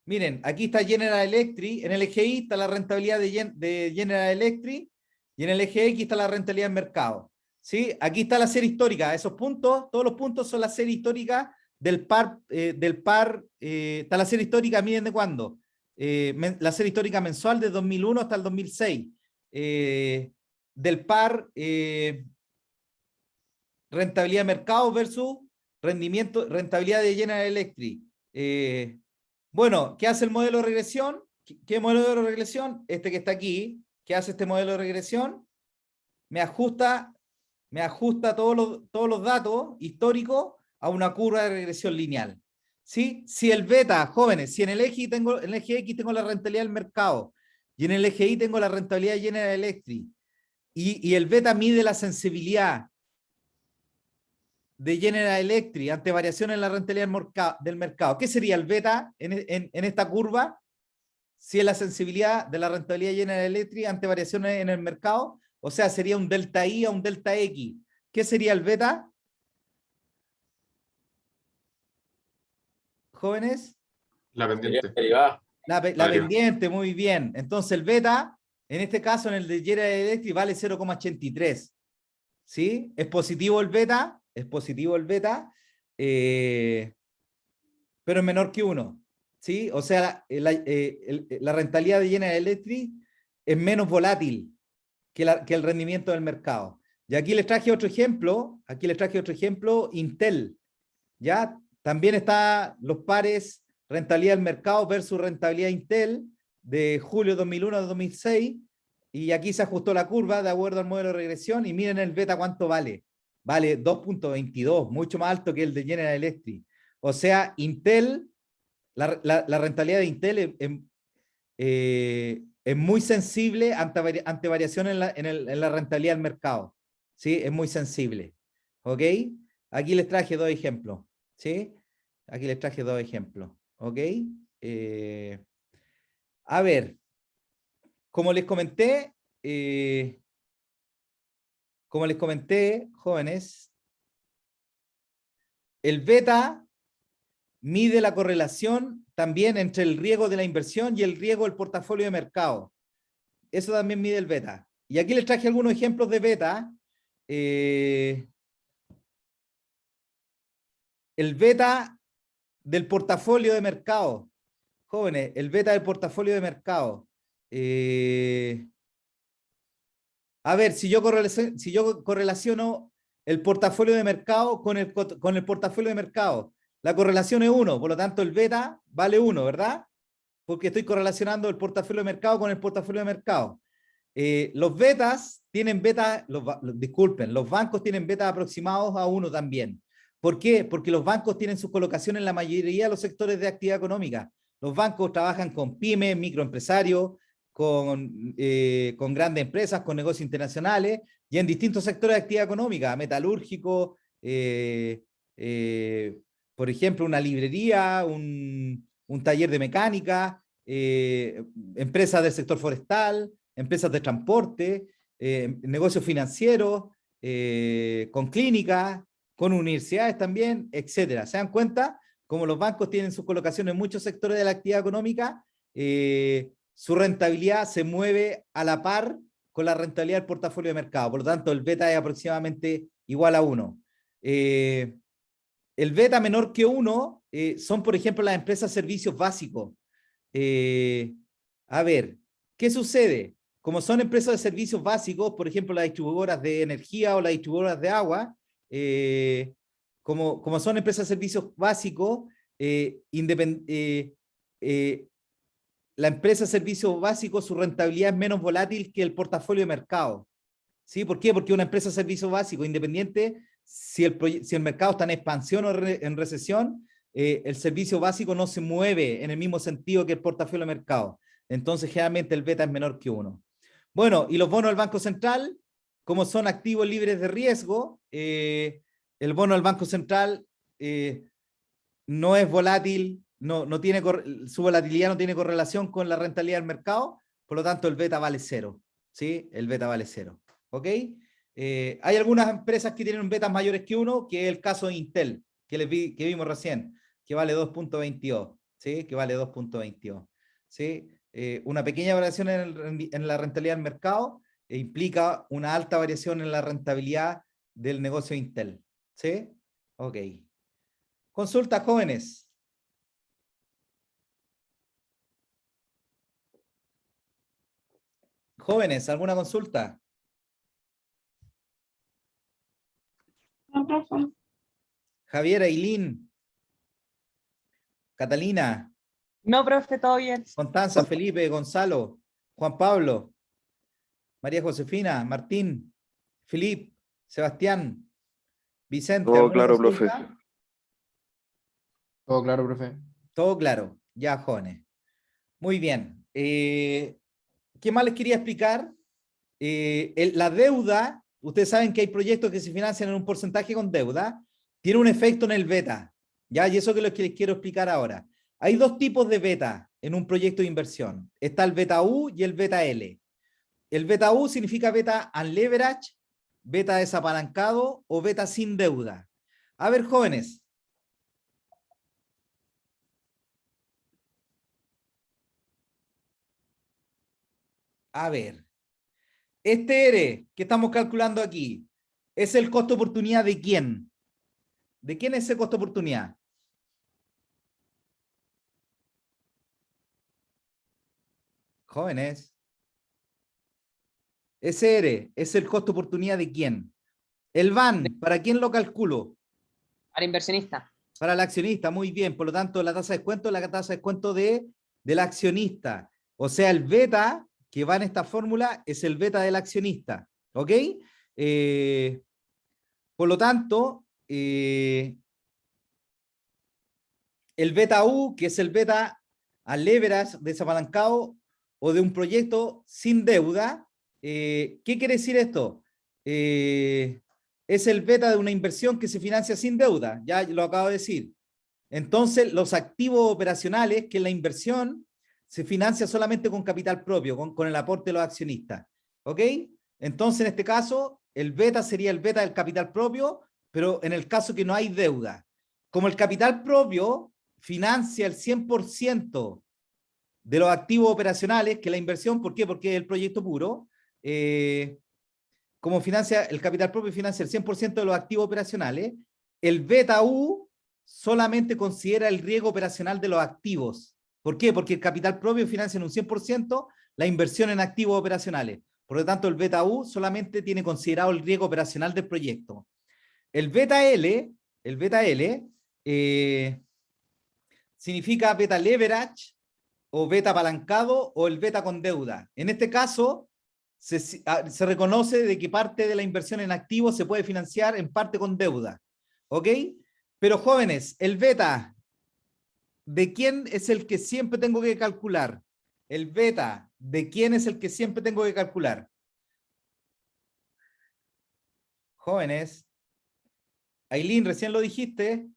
Miren, aquí está General Electric, en el eje Y está la rentabilidad de General Electric y en el eje X está la rentabilidad del mercado. ¿Sí? Aquí está la serie histórica, esos puntos, todos los puntos son la serie histórica del par, está la serie histórica, miren de cuándo, la serie histórica mensual de 2001 hasta el 2006, del par rentabilidad de mercado versus rentabilidad de General Electric. Bueno, ¿qué hace el modelo de regresión? ¿Qué modelo de regresión? Este que está aquí. ¿Qué hace este modelo de regresión? Me ajusta todos los datos históricos a una curva de regresión lineal. ¿Sí? Si el beta, jóvenes, si en el eje X tengo la rentabilidad del mercado y en el eje Y tengo la rentabilidad de General Electric y el beta mide la sensibilidad de General Electric ante variaciones en la rentabilidad del mercado. ¿Qué sería el beta en esta curva? Si es la sensibilidad de la rentabilidad de General Electric ante variaciones en el mercado, o sea, sería un delta I a un delta X. ¿Qué sería el beta? Jóvenes. La pendiente. Derivada. La Arriba. pendiente, muy bien. Entonces el beta, en este caso en el de General Electric, vale 0,83. ¿Sí? Es positivo el beta, pero es menor que 1. ¿Sí? O sea, la rentabilidad de General Electric es menos volátil que el rendimiento del mercado. Y aquí les traje otro ejemplo, Intel, ¿ya? También está los pares rentabilidad del mercado versus rentabilidad Intel de julio 2001 a 2006, y aquí se ajustó la curva de acuerdo al modelo de regresión, y miren el beta cuánto vale. Vale 2.22, mucho más alto que el de General Electric. O sea, Intel, la rentabilidad de Intel es muy sensible ante variaciones en la rentabilidad del mercado. ¿Sí? Es muy sensible. ¿Ok? Aquí les traje dos ejemplos. ¿Sí? Aquí les traje dos ejemplos. ¿Ok? A ver. como les comenté, jóvenes, el beta mide la correlación también entre el riesgo de la inversión y el riesgo del portafolio de mercado. Eso también mide el beta. Y aquí les traje algunos ejemplos de beta. El beta del portafolio de mercado. Jóvenes, el beta del portafolio de mercado. A ver, si yo correlaciono el portafolio de mercado con el portafolio de mercado, la correlación es 1, por lo tanto el beta vale 1, ¿verdad? Porque estoy correlacionando el portafolio de mercado con el portafolio de mercado. Los betas tienen beta, disculpen, los bancos tienen betas aproximados a 1 también. ¿Por qué? Porque los bancos tienen su colocación en la mayoría de los sectores de actividad económica. Los bancos trabajan con pymes, microempresarios, con grandes empresas, con negocios internacionales y en distintos sectores de actividad económica, metalúrgico, por ejemplo, una librería, un taller de mecánica, empresas del sector forestal, empresas de transporte, negocios financieros, con clínicas, con universidades también, etcétera. ¿Se dan cuenta? Como los bancos tienen sus colocaciones en muchos sectores de la actividad económica, su rentabilidad se mueve a la par con la rentabilidad del portafolio de mercado. Por lo tanto, el beta es aproximadamente igual a 1. El beta menor que 1 son, por ejemplo, las empresas servicios básicos. A ver, ¿qué sucede? Como son empresas de servicios básicos, por ejemplo, las distribuidoras de energía o las distribuidoras de agua, como son empresas de servicios básicos, la empresa de servicios básicos, su rentabilidad es menos volátil que el portafolio de mercado. ¿Sí? ¿Por qué? Porque una empresa de servicios básicos, independiente si el mercado está en expansión o en recesión, el servicio básico no se mueve en el mismo sentido que el portafolio de mercado. Entonces, generalmente el beta es menor que 1. Bueno, y los bonos del Banco Central, como son activos libres de riesgo, el bono del Banco Central no es volátil, no tiene, su volatilidad no tiene correlación con la rentabilidad del mercado, por lo tanto el beta vale 0. ¿Sí? El beta vale 0. ¿Ok? Hay algunas empresas que tienen betas mayores que 1, que es el caso de Intel, que vimos recién, que vale 2.22. ¿Sí? Que vale 2.22. ¿Sí? Una pequeña variación en la rentabilidad del mercado implica una alta variación en la rentabilidad del negocio de Intel. ¿Sí? Ok. Consulta, jóvenes. Jóvenes, ¿alguna consulta? No, profe. Javier, Ailín, Catalina, No, profe, todo bien. Constanza, Felipe, Gonzalo, Juan Pablo, María Josefina, Martín, Filip, Sebastián, Vicente, Todo ¿alguna claro, profe. consulta? Todo claro, profe. Todo claro, ya, jóvenes. Muy bien. ¿Qué más les quería explicar? La deuda, ustedes saben que hay proyectos que se financian en un porcentaje con deuda, tiene un efecto en el beta, ¿ya? Y eso es lo que les quiero explicar ahora. Hay dos tipos de beta en un proyecto de inversión. Está el beta U y el beta L. El beta U significa beta unleveraged, beta desapalancado o beta sin deuda. A ver, jóvenes. A ver. Este ERE que estamos calculando aquí, ¿es el costo de oportunidad de quién? ¿De quién es ese costo de oportunidad? Jóvenes. Ese ERE es el costo de oportunidad de quién? El BAN, ¿para quién lo calculo? Para inversionista. Para el accionista, muy bien. Por lo tanto, la tasa de descuento es la tasa de descuento del accionista. O sea, el beta que va en esta fórmula es el beta del accionista. ¿Ok? Por lo tanto, el beta U, que es el beta al leverage desapalancado o de un proyecto sin deuda, ¿qué quiere decir esto? Es el beta de una inversión que se financia sin deuda, ya lo acabo de decir. Entonces, los activos operacionales, que es la inversión, se financia solamente con capital propio, con el aporte de los accionistas. ¿Ok? Entonces, en este caso, el beta sería el beta del capital propio, pero en el caso que no hay deuda. Como el capital propio financia el 100% de los activos operacionales, que la inversión, ¿por qué? Porque es el proyecto puro, como financia el capital propio financia el 100% de los activos operacionales, el beta U solamente considera el riesgo operacional de los activos. ¿Por qué? Porque el capital propio financia en un 100% la inversión en activos operacionales. Por lo tanto, el beta U solamente tiene considerado el riesgo operacional del proyecto. El beta L significa beta leverage o beta apalancado o el beta con deuda. En este caso, se reconoce de que parte de la inversión en activos se puede financiar en parte con deuda. ¿Ok? Pero jóvenes, el beta, ¿de quién es el que siempre tengo que calcular? El beta, ¿de quién es el que siempre tengo que calcular? Jóvenes, Ailín, recién lo dijiste.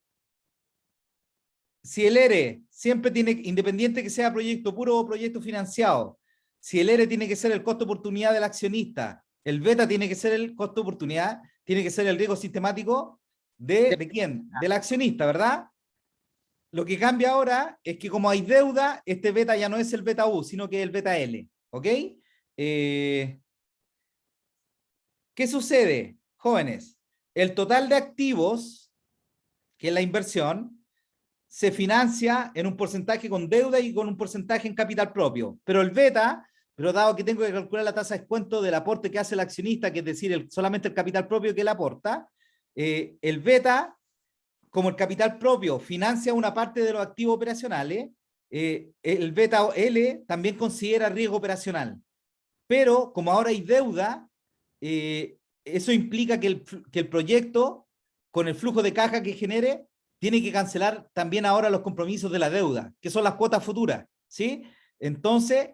Si el ERE siempre tiene, independiente que sea proyecto puro o proyecto financiado, si el ERE tiene que ser el costo de oportunidad del accionista, el beta tiene que ser el costo de oportunidad, tiene que ser el riesgo sistemático ¿de quién? Del accionista, ¿verdad? Lo que cambia ahora es que como hay deuda, este beta ya no es el beta U, sino que es el beta L. ¿Ok? ¿Qué sucede, jóvenes? El total de activos, que es la inversión, se financia en un porcentaje con deuda y con un porcentaje en capital propio. Pero el beta, pero dado que tengo que calcular la tasa de descuento del aporte que hace el accionista, que es decir, solamente el capital propio que él aporta, el beta, como el capital propio financia una parte de los activos operacionales, el beta L también considera riesgo operacional. Pero como ahora hay deuda, eso implica que el proyecto, con el flujo de caja que genere, tiene que cancelar también ahora los compromisos de la deuda, que son las cuotas futuras, ¿sí? Entonces,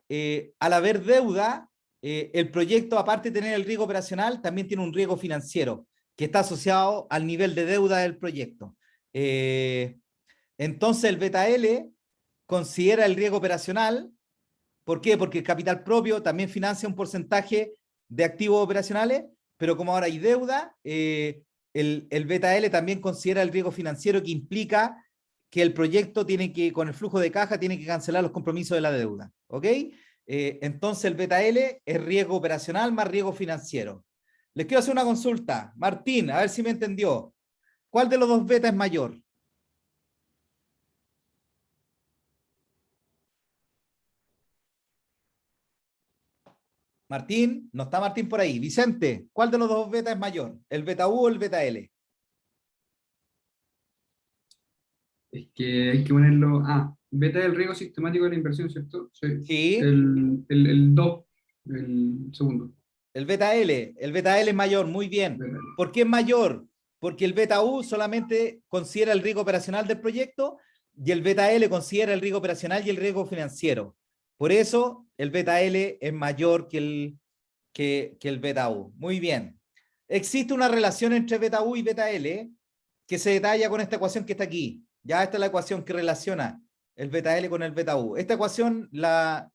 al haber deuda, el proyecto, aparte de tener el riesgo operacional, también tiene un riesgo financiero, que está asociado al nivel de deuda del proyecto. Entonces, el beta L considera el riesgo operacional. ¿Por qué? Porque el capital propio también financia un porcentaje de activos operacionales, pero como ahora hay deuda, el beta L también considera el riesgo financiero que implica que el proyecto tiene que, con el flujo de caja, tiene que cancelar los compromisos de la deuda. ¿Ok? Entonces el beta L es riesgo operacional más riesgo financiero. Les quiero hacer una consulta. Martín, a ver si me entendió. ¿Cuál de los dos beta es mayor? Martín, no está Martín por ahí. Vicente, ¿cuál de los dos beta es mayor? ¿El beta U o el beta L? Es que hay que ponerlo. Ah, beta del riesgo sistemático de la inversión, ¿cierto? Sí. Sí, El 2, el segundo. el beta L es mayor, muy bien. Beta. ¿Por qué es mayor? Porque el beta U solamente considera el riesgo operacional del proyecto y el beta L considera el riesgo operacional y el riesgo financiero. Por eso el beta L es mayor que el beta U. Muy bien. Existe una relación entre beta U y beta L que se detalla con esta ecuación que está aquí. Ya esta es la ecuación que relaciona el beta L con el beta U. Esta ecuación la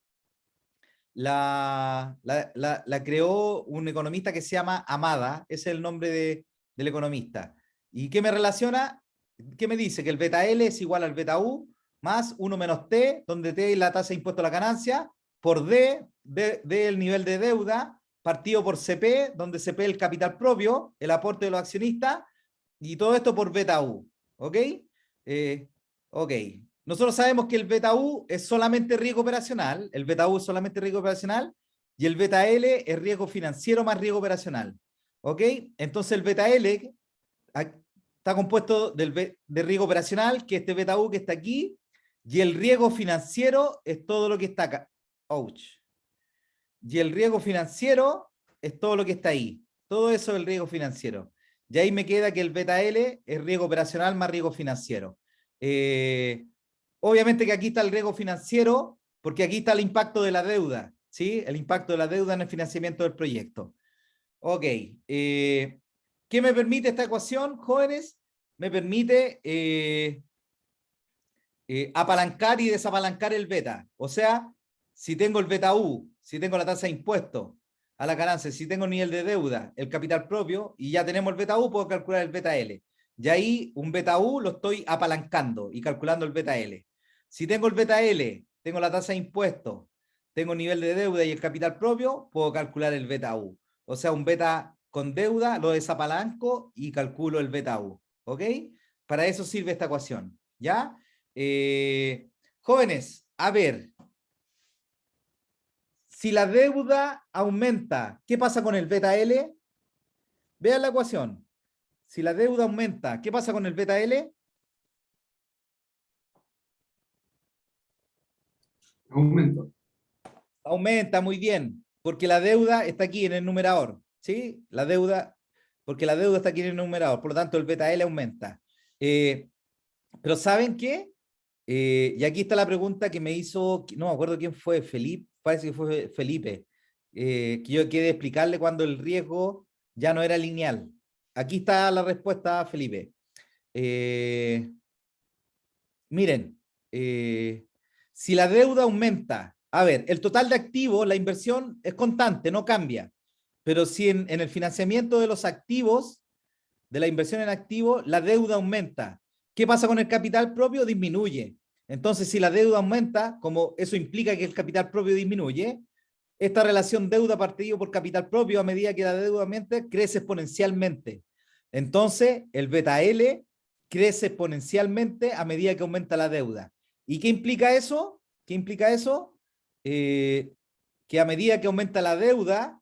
creó un economista que se llama Amada, ese es el nombre del economista. ¿Y qué me relaciona? ¿Qué me dice? Que el beta L es igual al beta U más 1 menos T, donde T es la tasa de impuesto a la ganancia, por D el nivel de deuda, partido por CP, donde CP es el capital propio, el aporte de los accionistas, y todo esto por beta U. ¿Ok? Ok. Nosotros sabemos que el beta U es solamente riesgo operacional, el beta U es solamente riesgo operacional, y el beta L es riesgo financiero más riesgo operacional. ¿Ok? Entonces el beta L está compuesto de riesgo operacional, que es este beta U que está aquí, y el riesgo financiero es todo lo que está acá. Ouch. Y el riesgo financiero es todo lo que está ahí. Todo eso es el riesgo financiero. Y ahí me queda que el beta L es riesgo operacional más riesgo financiero. Obviamente que aquí está el riesgo financiero, porque aquí está el impacto de la deuda, ¿sí? El impacto de la deuda en el financiamiento del proyecto. Ok. ¿Qué me permite esta ecuación, jóvenes? Me permite apalancar y desapalancar el beta. O sea, si tengo el beta U, si tengo la tasa de impuesto a la ganancia, si tengo nivel de deuda, el capital propio, y ya tenemos el beta U, puedo calcular el beta L. Y ahí un beta U lo estoy apalancando y calculando el beta L. Si tengo el beta L, tengo la tasa de impuesto, tengo nivel de deuda y el capital propio, puedo calcular el beta U. O sea, un beta con deuda lo desapalanco y calculo el beta U. ¿Ok? Para eso sirve esta ecuación. ¿Ya? Jóvenes, a ver. Si la deuda aumenta, ¿qué pasa con el beta L? Vean la ecuación. Si la deuda aumenta, ¿qué pasa con el beta L? Aumento. Aumenta, muy bien, porque la deuda está aquí en el numerador, ¿sí? La deuda, porque la deuda está aquí en el numerador, por lo tanto el beta L aumenta. Pero ¿saben qué? Y aquí está la pregunta que me hizo, no me acuerdo quién fue, Felipe, parece que fue Felipe, que yo quería explicarle cuando el riesgo ya no era lineal. Aquí está la respuesta, Felipe. Miren, si la deuda aumenta, a ver, el total de activos, la inversión es constante, no cambia. Pero si en el financiamiento de los activos, de la inversión en activos, la deuda aumenta. ¿Qué pasa con el capital propio? Disminuye. Entonces, si la deuda aumenta, como eso implica que el capital propio disminuye, esta relación deuda partido por capital propio a medida que la deuda aumenta crece exponencialmente. Entonces, el beta L crece exponencialmente a medida que aumenta la deuda. ¿Y qué implica eso? ¿Qué implica eso? Que a medida que aumenta la deuda,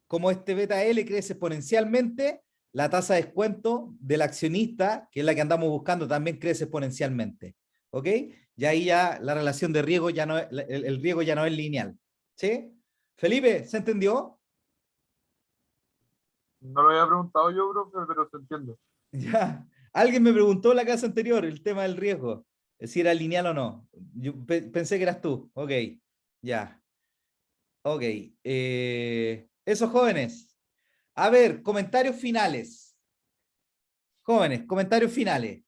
como este beta L crece exponencialmente, la tasa de descuento del accionista, que es la que andamos buscando, también crece exponencialmente. ¿Ok? Y ahí ya la relación de riesgo ya no, el riesgo ya no es lineal. ¿Sí? Felipe, ¿se entendió? No lo había preguntado yo, profe, pero se entiende. Ya. Alguien me preguntó en la clase anterior el tema del riesgo, si era lineal o no. Yo pensé que eras tú. Ok, ya. Ok. Esos jóvenes. A ver, comentarios finales. Jóvenes, comentarios finales.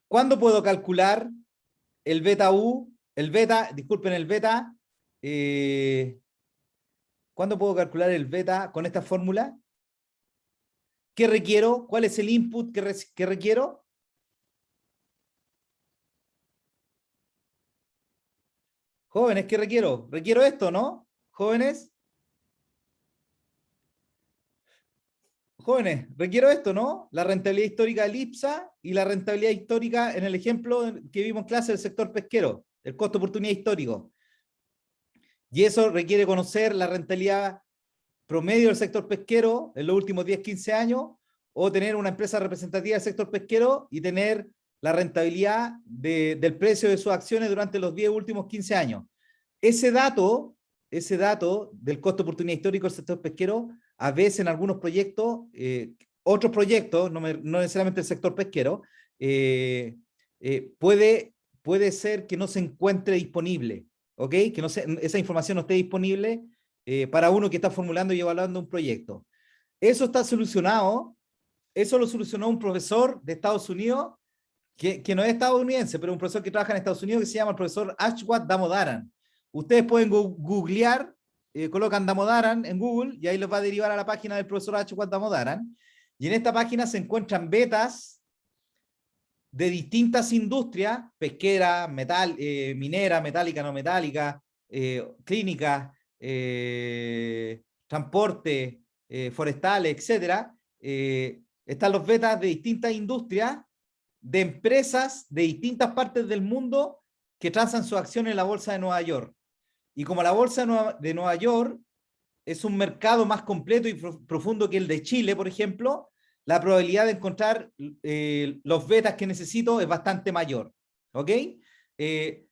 ¿Cuándo puedo calcular el beta U? El beta, disculpen, el beta. ¿Cuándo puedo calcular el beta con esta fórmula? ¿Qué requiero? ¿Cuál es el input que requiero? Jóvenes, ¿qué requiero? Requiero esto, ¿no? Jóvenes. Jóvenes, requiero esto, ¿no? La rentabilidad histórica del IPSA y la rentabilidad histórica en el ejemplo que vimos en clase del sector pesquero, el costo de oportunidad histórico. Y eso requiere conocer la rentabilidad promedio del sector pesquero en los últimos 10, 15 años, o tener una empresa representativa del sector pesquero y tener la rentabilidad del precio de sus acciones durante los 10 últimos 15 años. Ese dato del costo de oportunidad histórico del sector pesquero, a veces en algunos proyectos, otros proyectos, no necesariamente el sector pesquero, puede ser que no se encuentre disponible, ¿ok? Que esa información no esté disponible para uno que está formulando y evaluando un proyecto. Eso está solucionado, eso lo solucionó un profesor de Estados Unidos, que no es estadounidense, pero un profesor que trabaja en Estados Unidos, que se llama el profesor Ashwath Damodaran. Ustedes pueden googlear, colocan Damodaran en Google y ahí les va a derivar a la página del profesor Ashwath Damodaran. Y en esta página se encuentran betas de distintas industrias, pesquera, minera, metálica, no metálica, clínica, transporte, forestales, etcétera. Están los betas de distintas industrias, de empresas de distintas partes del mundo que transan su acción en la bolsa de Nueva York. Y como la bolsa de Nueva York es un mercado más completo y profundo que el de Chile, por ejemplo, la probabilidad de encontrar los betas que necesito es bastante mayor. ¿Ok?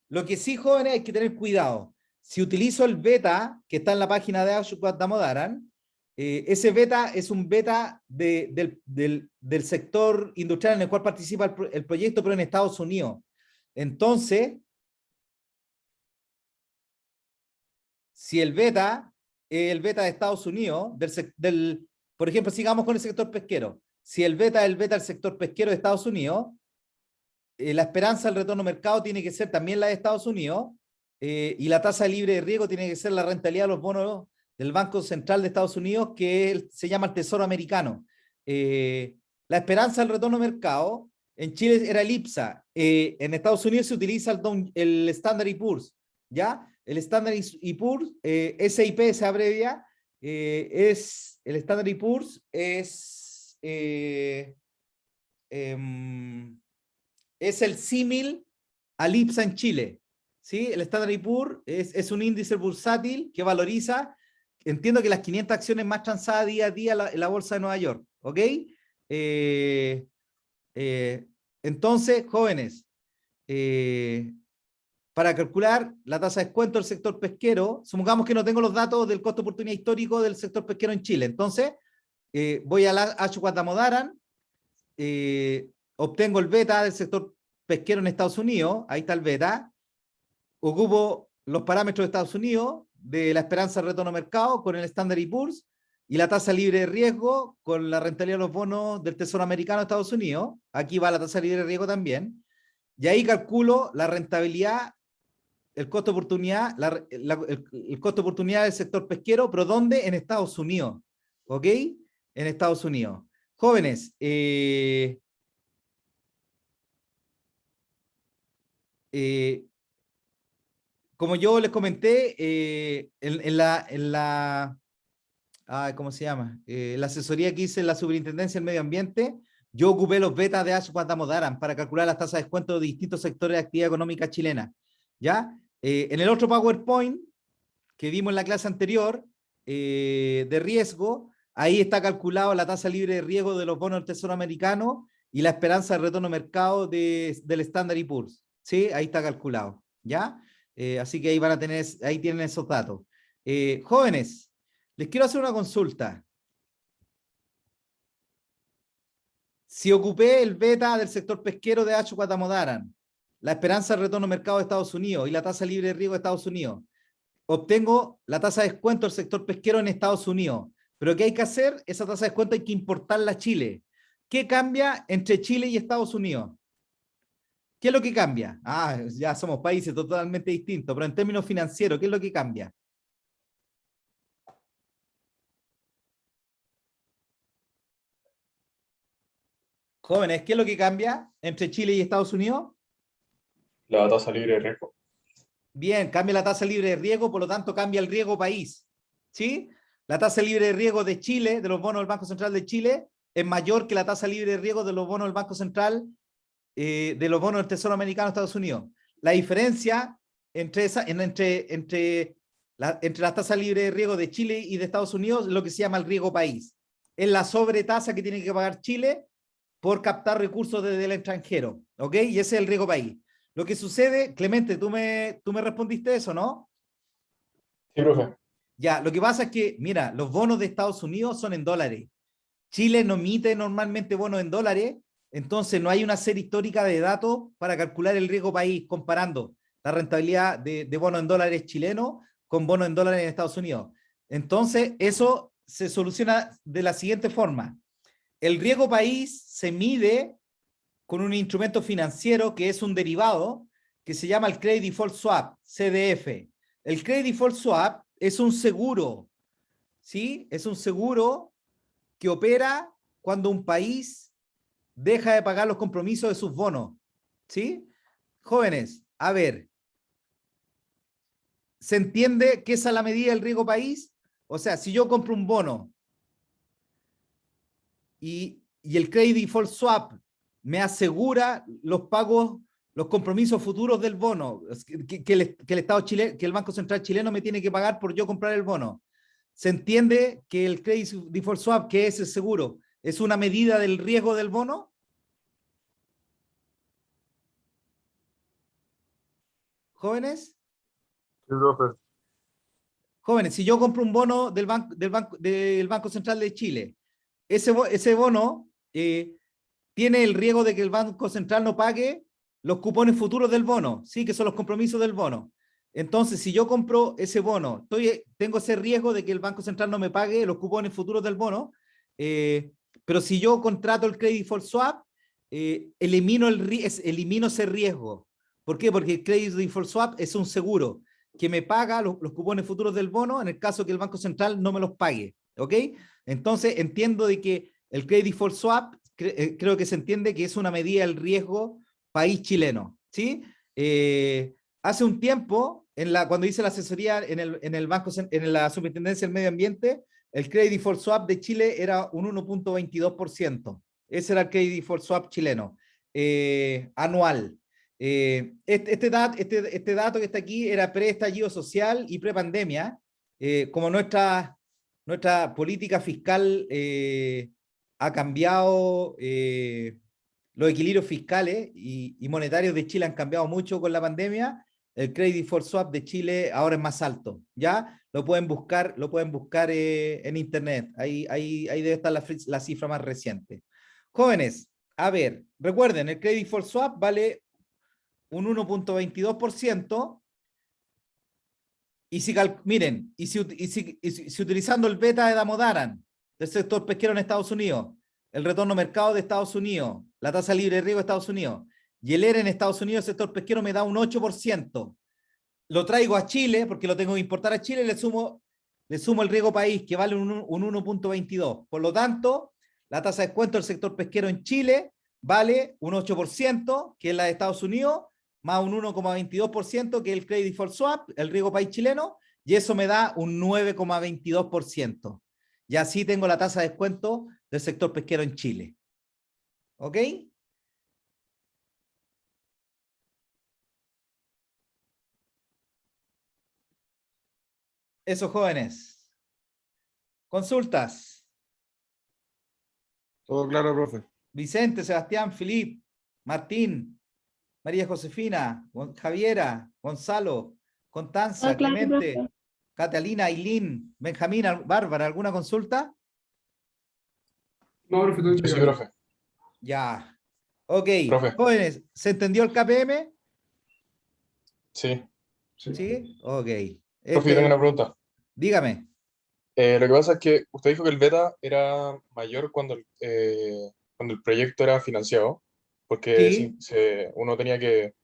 Lo que sí, jóvenes, hay que tener cuidado. Si utilizo el beta que está en la página de Ashwath Damodaran, ese beta es un beta del sector industrial en el cual participa el proyecto, pero en Estados Unidos. Entonces, si el beta de Estados Unidos, por ejemplo, sigamos con el sector pesquero. Si el beta es el beta del sector pesquero de Estados Unidos, la esperanza del retorno mercado tiene que ser también la de Estados Unidos, y la tasa libre de riesgo tiene que ser la rentabilidad de los bonos del Banco Central de Estados Unidos, que se llama el Tesoro Americano. La esperanza del retorno mercado en Chile era el IPSA, en Estados Unidos se utiliza el Standard & Poor's, ¿ya? El Standard & Poor's, SIP se abrevia, es el Standard & Poor's es el símil al IPSA en Chile, ¿sí? El Standard & Poor's es un índice bursátil que valoriza, entiendo que las 500 acciones más transadas día a día en la bolsa de Nueva York, ¿ok? Entonces, jóvenes, para calcular la tasa de descuento del sector pesquero, supongamos que no tengo los datos del costo de oportunidad histórico del sector pesquero en Chile, entonces voy a la Ashwat Damodaran, obtengo el beta del sector pesquero en Estados Unidos, ahí está el beta, ocupo los parámetros de Estados Unidos, de la esperanza de retorno mercado con el Standard & Poor's, y la tasa libre de riesgo con la rentabilidad de los bonos del Tesoro Americano de Estados Unidos, aquí va la tasa libre de riesgo también, y ahí calculo la rentabilidad, el costo de oportunidad, el costo de oportunidad del sector pesquero, pero ¿dónde? En Estados Unidos, ¿ok? En Estados Unidos. Jóvenes, como yo les comenté, ¿cómo se llama? La asesoría que hice en la Superintendencia del Medio Ambiente, yo ocupé los betas de Ashwat Damodaran para calcular las tasas de descuento de distintos sectores de actividad económica chilena, ¿ya? En el otro PowerPoint que vimos en la clase anterior, de riesgo, ahí está calculado la tasa libre de riesgo de los bonos del Tesoro Americano y la esperanza de retorno mercado del Standard & Poor's, ¿sí? Ahí está calculado, ¿ya? Así que ahí van a tener, ahí tienen esos datos. Jóvenes, les quiero hacer una consulta. Si ocupé el beta del sector pesquero de Ashwat Damodaran, la esperanza de retorno mercado de Estados Unidos y la tasa libre de riesgo de Estados Unidos, obtengo la tasa de descuento del sector pesquero en Estados Unidos. Pero ¿qué hay que hacer? Esa tasa de descuento hay que importarla a Chile. ¿Qué cambia entre Chile y Estados Unidos? ¿Qué es lo que cambia? Ya somos países totalmente distintos, pero en términos financieros, ¿qué es lo que cambia? Jóvenes, ¿qué es lo que cambia entre Chile y Estados Unidos? La tasa libre de riesgo. Bien, cambia la tasa libre de riesgo, por lo tanto cambia el riesgo país, ¿sí? La tasa libre de riesgo de Chile, de los bonos del Banco Central de Chile, es mayor que la tasa libre de riesgo de los bonos del Banco Central, de los bonos del Tesoro Americano de Estados Unidos. La diferencia entre la tasa libre de riesgo de Chile y de Estados Unidos es lo que se llama el riesgo país. Es la sobretasa que tiene que pagar Chile por captar recursos desde el extranjero, ¿ok? Y ese es el riesgo país. Lo que sucede, Clemente, tú me respondiste eso, ¿no? Sí, profe. Ya, lo que pasa es que, mira, los bonos de Estados Unidos son en dólares. Chile no emite normalmente bonos en dólares, entonces no hay una serie histórica de datos para calcular el riesgo país comparando la rentabilidad de bonos en dólares chilenos con bonos en dólares en Estados Unidos. Entonces, eso se soluciona de la siguiente forma. El riesgo país se mide con un instrumento financiero que es un derivado que se llama el Credit Default Swap, CDF. El Credit Default Swap es un seguro, ¿sí? Es un seguro que opera cuando un país deja de pagar los compromisos de sus bonos, ¿sí? Jóvenes, a ver, ¿se entiende que esa es la medida del riesgo país? O sea, si yo compro un bono y el Credit Default Swap me asegura los pagos, los compromisos futuros del bono que el Estado chileno, que el Banco Central chileno me tiene que pagar por yo comprar el bono. ¿Se entiende que el Credit Default Swap, que es el seguro, es una medida del riesgo del bono? ¿Jóvenes? Sí, profe. Jóvenes, si yo compro un bono del Banco Central de Chile, ese bono tiene el riesgo de que el Banco Central no pague los cupones futuros del bono, ¿sí? Que son los compromisos del bono. Entonces, si yo compro ese bono, tengo ese riesgo de que el Banco Central no me pague los cupones futuros del bono, pero si yo contrato el credit default swap, elimino ese riesgo. ¿Por qué? Porque el credit default swap es un seguro que me paga los cupones futuros del bono en el caso que el Banco Central no me los pague. ¿Ok? Entonces entiendo de que el credit default swap creo que se entiende que es una medida del riesgo país chileno. ¿Sí? Hace un tiempo, cuando hice la asesoría en el banco, en la Superintendencia del Medio Ambiente, el credit default swap de Chile era un 1.22%. Ese era el credit default swap chileno, anual. Este dato que está aquí era pre-estallido social y pre-pandemia. Como nuestra política fiscal ha cambiado, los equilibrios fiscales y monetarios de Chile han cambiado mucho con la pandemia, el credit default swap de Chile ahora es más alto. ¿Ya? Lo pueden buscar en internet. Ahí debe estar la cifra más reciente. Jóvenes, a ver, recuerden, el credit default swap vale un 1.22%. Y miren, y si utilizando el beta de Damodaran del sector pesquero en Estados Unidos, el retorno mercado de Estados Unidos, la tasa libre de riesgo de Estados Unidos, y el ERE en Estados Unidos, el sector pesquero me da un 8%. Lo traigo a Chile, porque lo tengo que importar a Chile, le sumo el riesgo país, que vale un 1.22. Por lo tanto, la tasa de descuento del sector pesquero en Chile vale un 8%, que es la de Estados Unidos, más un 1.22%, que es el credit default swap, el riesgo país chileno, y eso me da un 9.22%. Y así tengo la tasa de descuento del sector pesquero en Chile. ¿Ok? Eso, jóvenes. Consultas. Todo claro, profe. Vicente, Sebastián, Filip, Martín, María Josefina, Javiera, Gonzalo, Constanza, Todo claro, Clemente, profe. Catalina, Ailín, Benjamín, Bárbara, ¿alguna consulta? No, profe, todo Sí, impecable. profe. Ya. Ok. Profe. Jóvenes, ¿se entendió el KPM? Sí. Sí. ¿Sí? Ok. Profe, yo tengo una pregunta. Dígame. Lo que pasa es que usted dijo que el beta era mayor cuando el proyecto era financiado, porque Sí, uno tenía que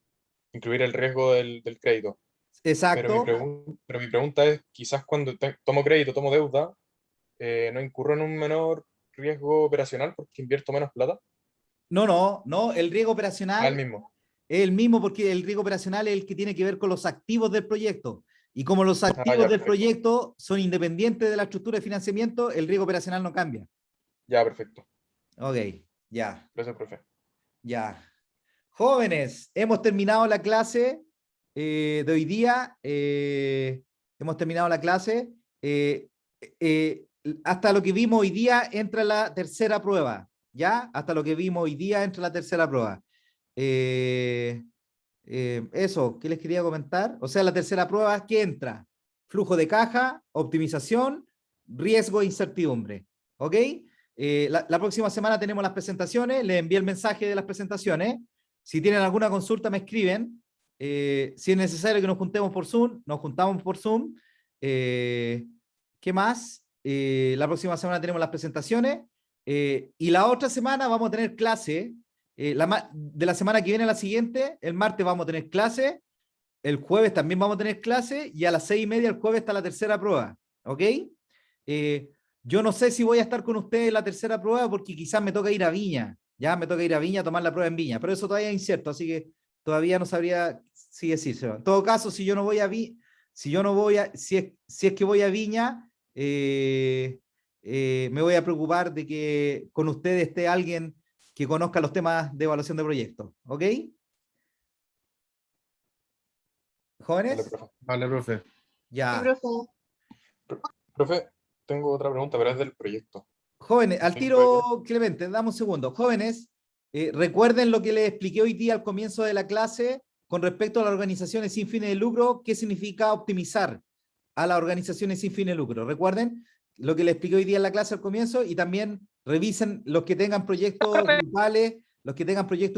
incluir el riesgo del crédito. exacto. Pero mi pregunta es, quizás cuando tomo crédito, tomo deuda, ¿no incurro en un menor riesgo operacional porque invierto menos plata? No, el riesgo Ah, el operacional mismo. es el mismo porque el riesgo operacional es el que tiene que ver con los activos del proyecto. Y como los Ah, activos ya, del perfecto. proyecto son independientes de la estructura de financiamiento, el riesgo operacional no cambia. Ya, perfecto. Ok, ya, Gracias, profe. ya. Jóvenes, hemos terminado la clase de hoy día. Hemos terminado la clase. eh, eh, Hasta lo que vimos hoy día entra la tercera prueba. ¿Ya? Hasta lo que vimos hoy día entra la tercera prueba. Eso, ¿qué les quería comentar? O sea, la tercera prueba, ¿qué entra? Flujo de caja, optimización, riesgo e incertidumbre. ¿Ok? La próxima semana tenemos las presentaciones, les envié el mensaje de las presentaciones. Si tienen alguna consulta, me escriben. Si es necesario que nos juntemos por Zoom, nos juntamos por Zoom. ¿Qué más? La próxima semana tenemos las presentaciones. Y la otra semana vamos a tener clase. De la semana que viene a la siguiente, el martes vamos a tener clase, el jueves también vamos a tener clase y a las 6:30 el jueves está la tercera prueba. ¿Ok? Yo no sé si voy a estar con ustedes en la tercera prueba porque quizás me toca ir a Viña. Ya me toca ir a Viña a tomar la prueba en Viña, pero eso todavía es incierto, así que todavía no sabría si decírselo. En todo caso, si yo no voy a si es que voy a Viña, me voy a preocupar de que con ustedes esté alguien que conozca los temas de evaluación de proyectos. ¿Ok? Vale, ¿Jóvenes? profe. Vale, profe. Sí, Ya. profe. Profe, tengo otra pregunta, pero es del proyecto. Jóvenes, al ¿Sí se puede ver? tiro, Clemente, dame un segundo. Jóvenes, recuerden lo que les expliqué hoy día al comienzo de la clase con respecto a las organizaciones sin fines de lucro, qué significa optimizar a las organizaciones sin fines de lucro. Recuerden lo que les expliqué hoy día en la clase al comienzo y también revisen los que tengan proyectos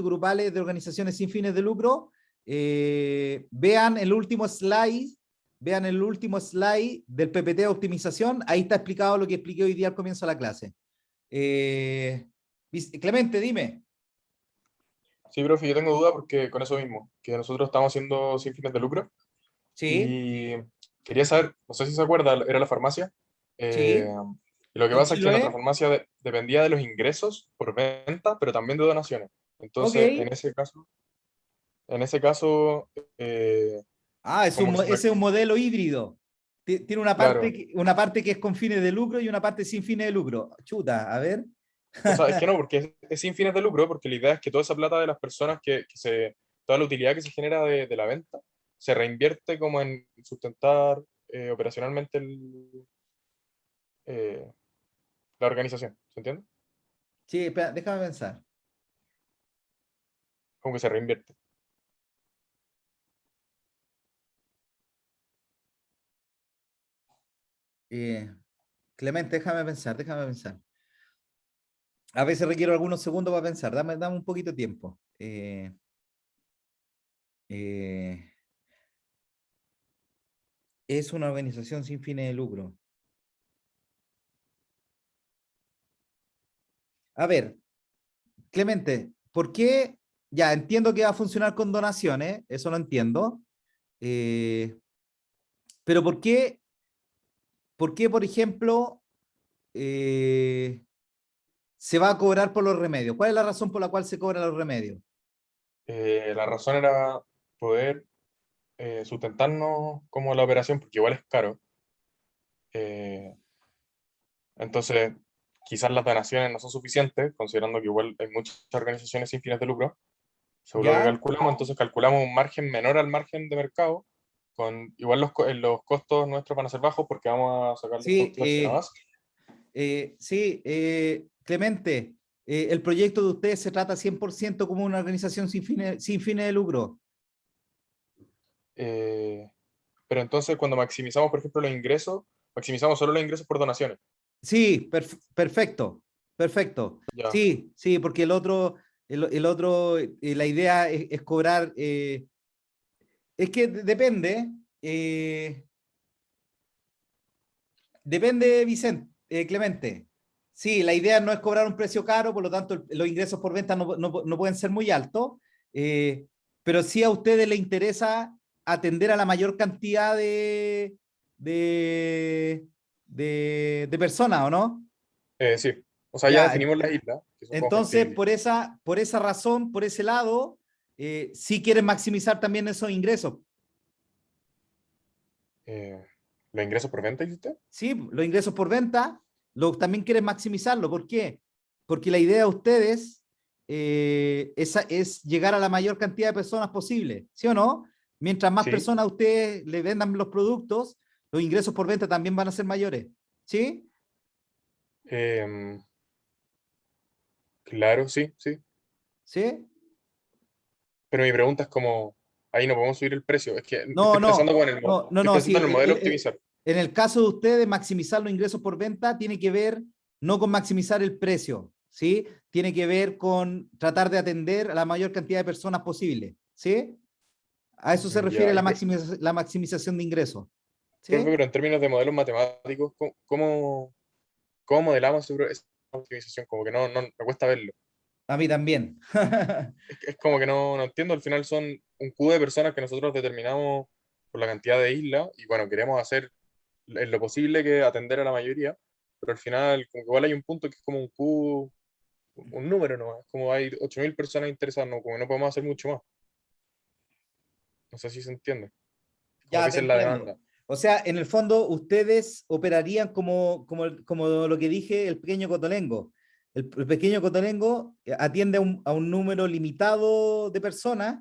grupales de organizaciones sin fines de lucro. Vean el último slide del PPT de optimización. Ahí está explicado lo que expliqué hoy día al comienzo de la clase. Clemente, dime. Sí, profe, yo tengo duda porque con eso mismo, que nosotros estamos haciendo sin fines de lucro Sí, y quería saber, no sé si se acuerda, era la farmacia. sí. Y lo que ¿En pasa es que nuestra Chiloé? farmacia dependía de los ingresos por venta, pero también de donaciones. Ok. Entonces, en ese caso, Ah, como que ese es un modelo híbrido. Tiene claro, una parte que es con fines de lucro y una parte sin fines de lucro. Chuta, a ver. o sea, es que no, porque es sin fines de lucro, porque la idea es que toda esa plata de las personas toda la utilidad que se genera de la venta, se reinvierte como en sustentar operacionalmente eh, la organización, ¿se entiende? Sí, espera, déjame pensar. Como que se reinvierte. Eh, Clemente, déjame pensar, déjame pensar. A veces requiero algunos segundos para pensar. Dame un poquito de tiempo. Eh, es una organización sin fines de lucro. A ver, Clemente, ¿por qué? Ya entiendo que va a funcionar con donaciones, eso lo entiendo. Eh, pero por ejemplo, se va a cobrar por los remedios? ¿Cuál es la razón por la cual se cobran los remedios? La razón era poder sustentarnos como la operación, porque igual es caro. Eh, entonces, quizás las donaciones no son suficientes, considerando que igual hay muchas organizaciones sin fines de lucro. Según lo que ¿Ya? calculamos, entonces calculamos un margen menor al margen de mercado, con igual los costos nuestros van a ser bajos porque vamos a sacar los Sí, costos a base. sí, Clemente, el proyecto de ustedes se trata 100% como una organización sin fines de lucro. Eh, pero entonces, cuando maximizamos, por ejemplo, los ingresos, maximizamos solo los ingresos por donaciones. Sí, perfecto, perfecto. Ya, Sí, sí, porque el otro, la idea es cobrar, es que depende, eh, depende, Vicente, Clemente. Sí, la idea no es cobrar un precio caro, por lo tanto los ingresos por venta no pueden ser muy altos, eh, pero sí a ustedes les interesa atender a la mayor cantidad de, de personas, ¿o no? sí. O sea, ya Ya, definimos las islas, que son como entonces, flexibles. por esa razón, por ese lado, sí quieren maximizar también esos ingresos. Eh, ¿Los ingresos por venta, dice usted? Sí, los ingresos por venta, también quieren maximizarlo. ¿Por qué? Porque la idea de ustedes es llegar a la mayor cantidad de personas posible, ¿sí o no? Mientras más Sí. personas a ustedes le vendan los productos, los ingresos por venta también van a ser mayores, ¿sí? Em, claro, sí, sí. ¿Sí? Pero mi pregunta es como, ahí no podemos subir el precio. Es que No, estoy pensando no, como no, estoy no, pensando sí. en el modelo optimizar. En el caso de ustedes, maximizar los ingresos por venta tiene que ver no con maximizar el precio, ¿sí? Tiene que ver con tratar de atender a la mayor cantidad de personas posible, ¿sí? A eso se refiere Ya, la maximización de ingresos, profe, ¿sí? pero en términos de modelos matemáticos, ¿cómo modelamos esa optimización? Como que no, me cuesta verlo. A mí también. Es como que no entiendo, al final son un cubo de personas que nosotros determinamos por la cantidad de islas y bueno, queremos hacer en lo posible que atender a la mayoría, pero al final como que igual hay un punto que es como un cubo, un número, ¿no? Es como hay 8.000 personas interesadas, no, como que no podemos hacer mucho más. No sé si se entiende. Como Ya, te dicen la entiendo. demanda. O sea, en el fondo, ustedes operarían como lo que dije, el pequeño cotolengo. El pequeño cotolengo atiende a un número limitado de personas,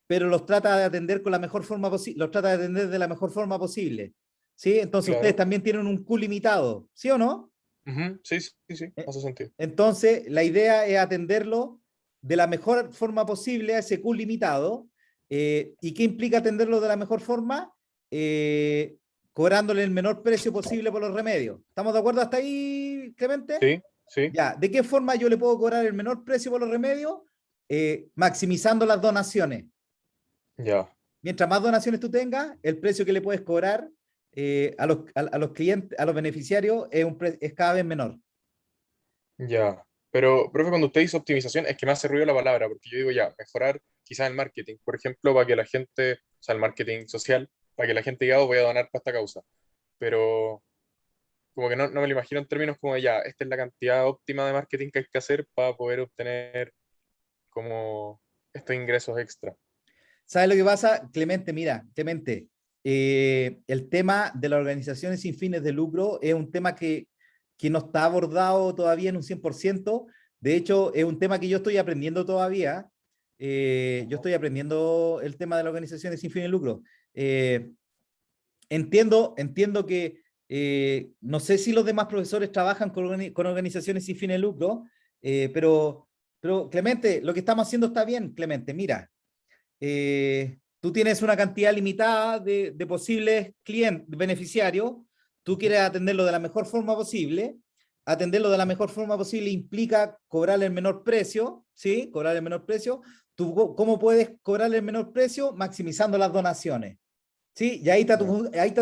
pero los trata de atender con la mejor forma posible, los trata de atender de la mejor forma posible. ¿Sí? Entonces ustedes Claro. también tienen un Q limitado, ¿sí o no? Ujú, sí, sí, sí, Eh, hace sentido. Entonces, la idea es atenderlo de la mejor forma posible a ese Q limitado. ¿Y qué implica atenderlo de la mejor forma? Eh, Cobrándole el menor precio posible por los remedios. ¿Estamos de acuerdo hasta ahí, Clemente? Sí, sí, Ya, ¿de qué forma yo le puedo cobrar el menor precio por los remedios? Maximizando las donaciones. ya. Mientras más donaciones tú tengas, el precio que le puedes cobrar a los clientes, a los beneficiarios, es cada vez menor. Ya. Pero, profe, cuando usted dice optimización, es que me hace ruido la palabra, porque yo digo ya, mejorar quizás el marketing, por ejemplo, para que la gente, o sea, el marketing social, para que la gente diga, "Oh, voy a donar para esta causa". Pero como que no me lo imagino en términos como de ya, esta es la cantidad óptima de marketing que hay que hacer para poder obtener como estos ingresos extra. ¿Sabes lo que pasa? Clemente, mira, Clemente, el tema de las organizaciones sin fines de lucro es un tema que no está abordado todavía en un 100%. De hecho, es un tema que yo estoy aprendiendo todavía. Yo estoy aprendiendo el tema de las organizaciones sin fines de lucro. Entiendo que no sé si los demás profesores trabajan con organizaciones sin fines de lucro, pero Clemente, lo que estamos haciendo está bien, Clemente. Mira, tú tienes una cantidad limitada de posibles clientes, beneficiarios, tú quieres atenderlo de la mejor forma posible. Atenderlo de la mejor forma posible implica cobrarle el menor precio, ¿sí? Cobrar el menor precio. ¿Cómo puedes cobrarle el menor precio? Maximizando las donaciones, ¿sí? Y ahí está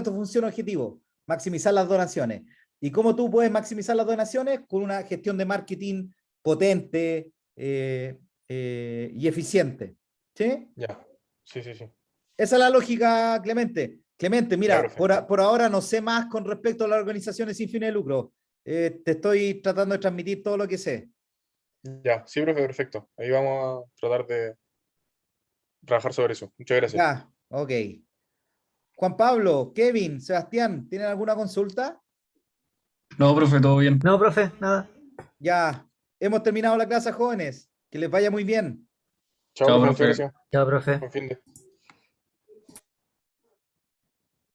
tu función objetivo, maximizar las donaciones. ¿Y cómo tú puedes maximizar las donaciones? Con una gestión de marketing potente y eficiente, ¿sí? Ya. Sí, sí, sí. Esa es la lógica, Clemente. Clemente, Ya, mira, profe. por ahora no sé más con respecto a las organizaciones sin fines de lucro. Te estoy tratando de transmitir todo lo que sé. Ya, sí, profe, perfecto. Ahí vamos a tratar de trabajar sobre eso. Muchas gracias. Ya, ok. Juan Pablo, Kevin, Sebastián, ¿tienen alguna consulta? No, profe, todo bien. No, profe, nada. Ya, hemos terminado la clase, jóvenes. Que les vaya muy bien. Chao, Chao, profe, muchas profe. gracias. Chao, profe. Buen fin de.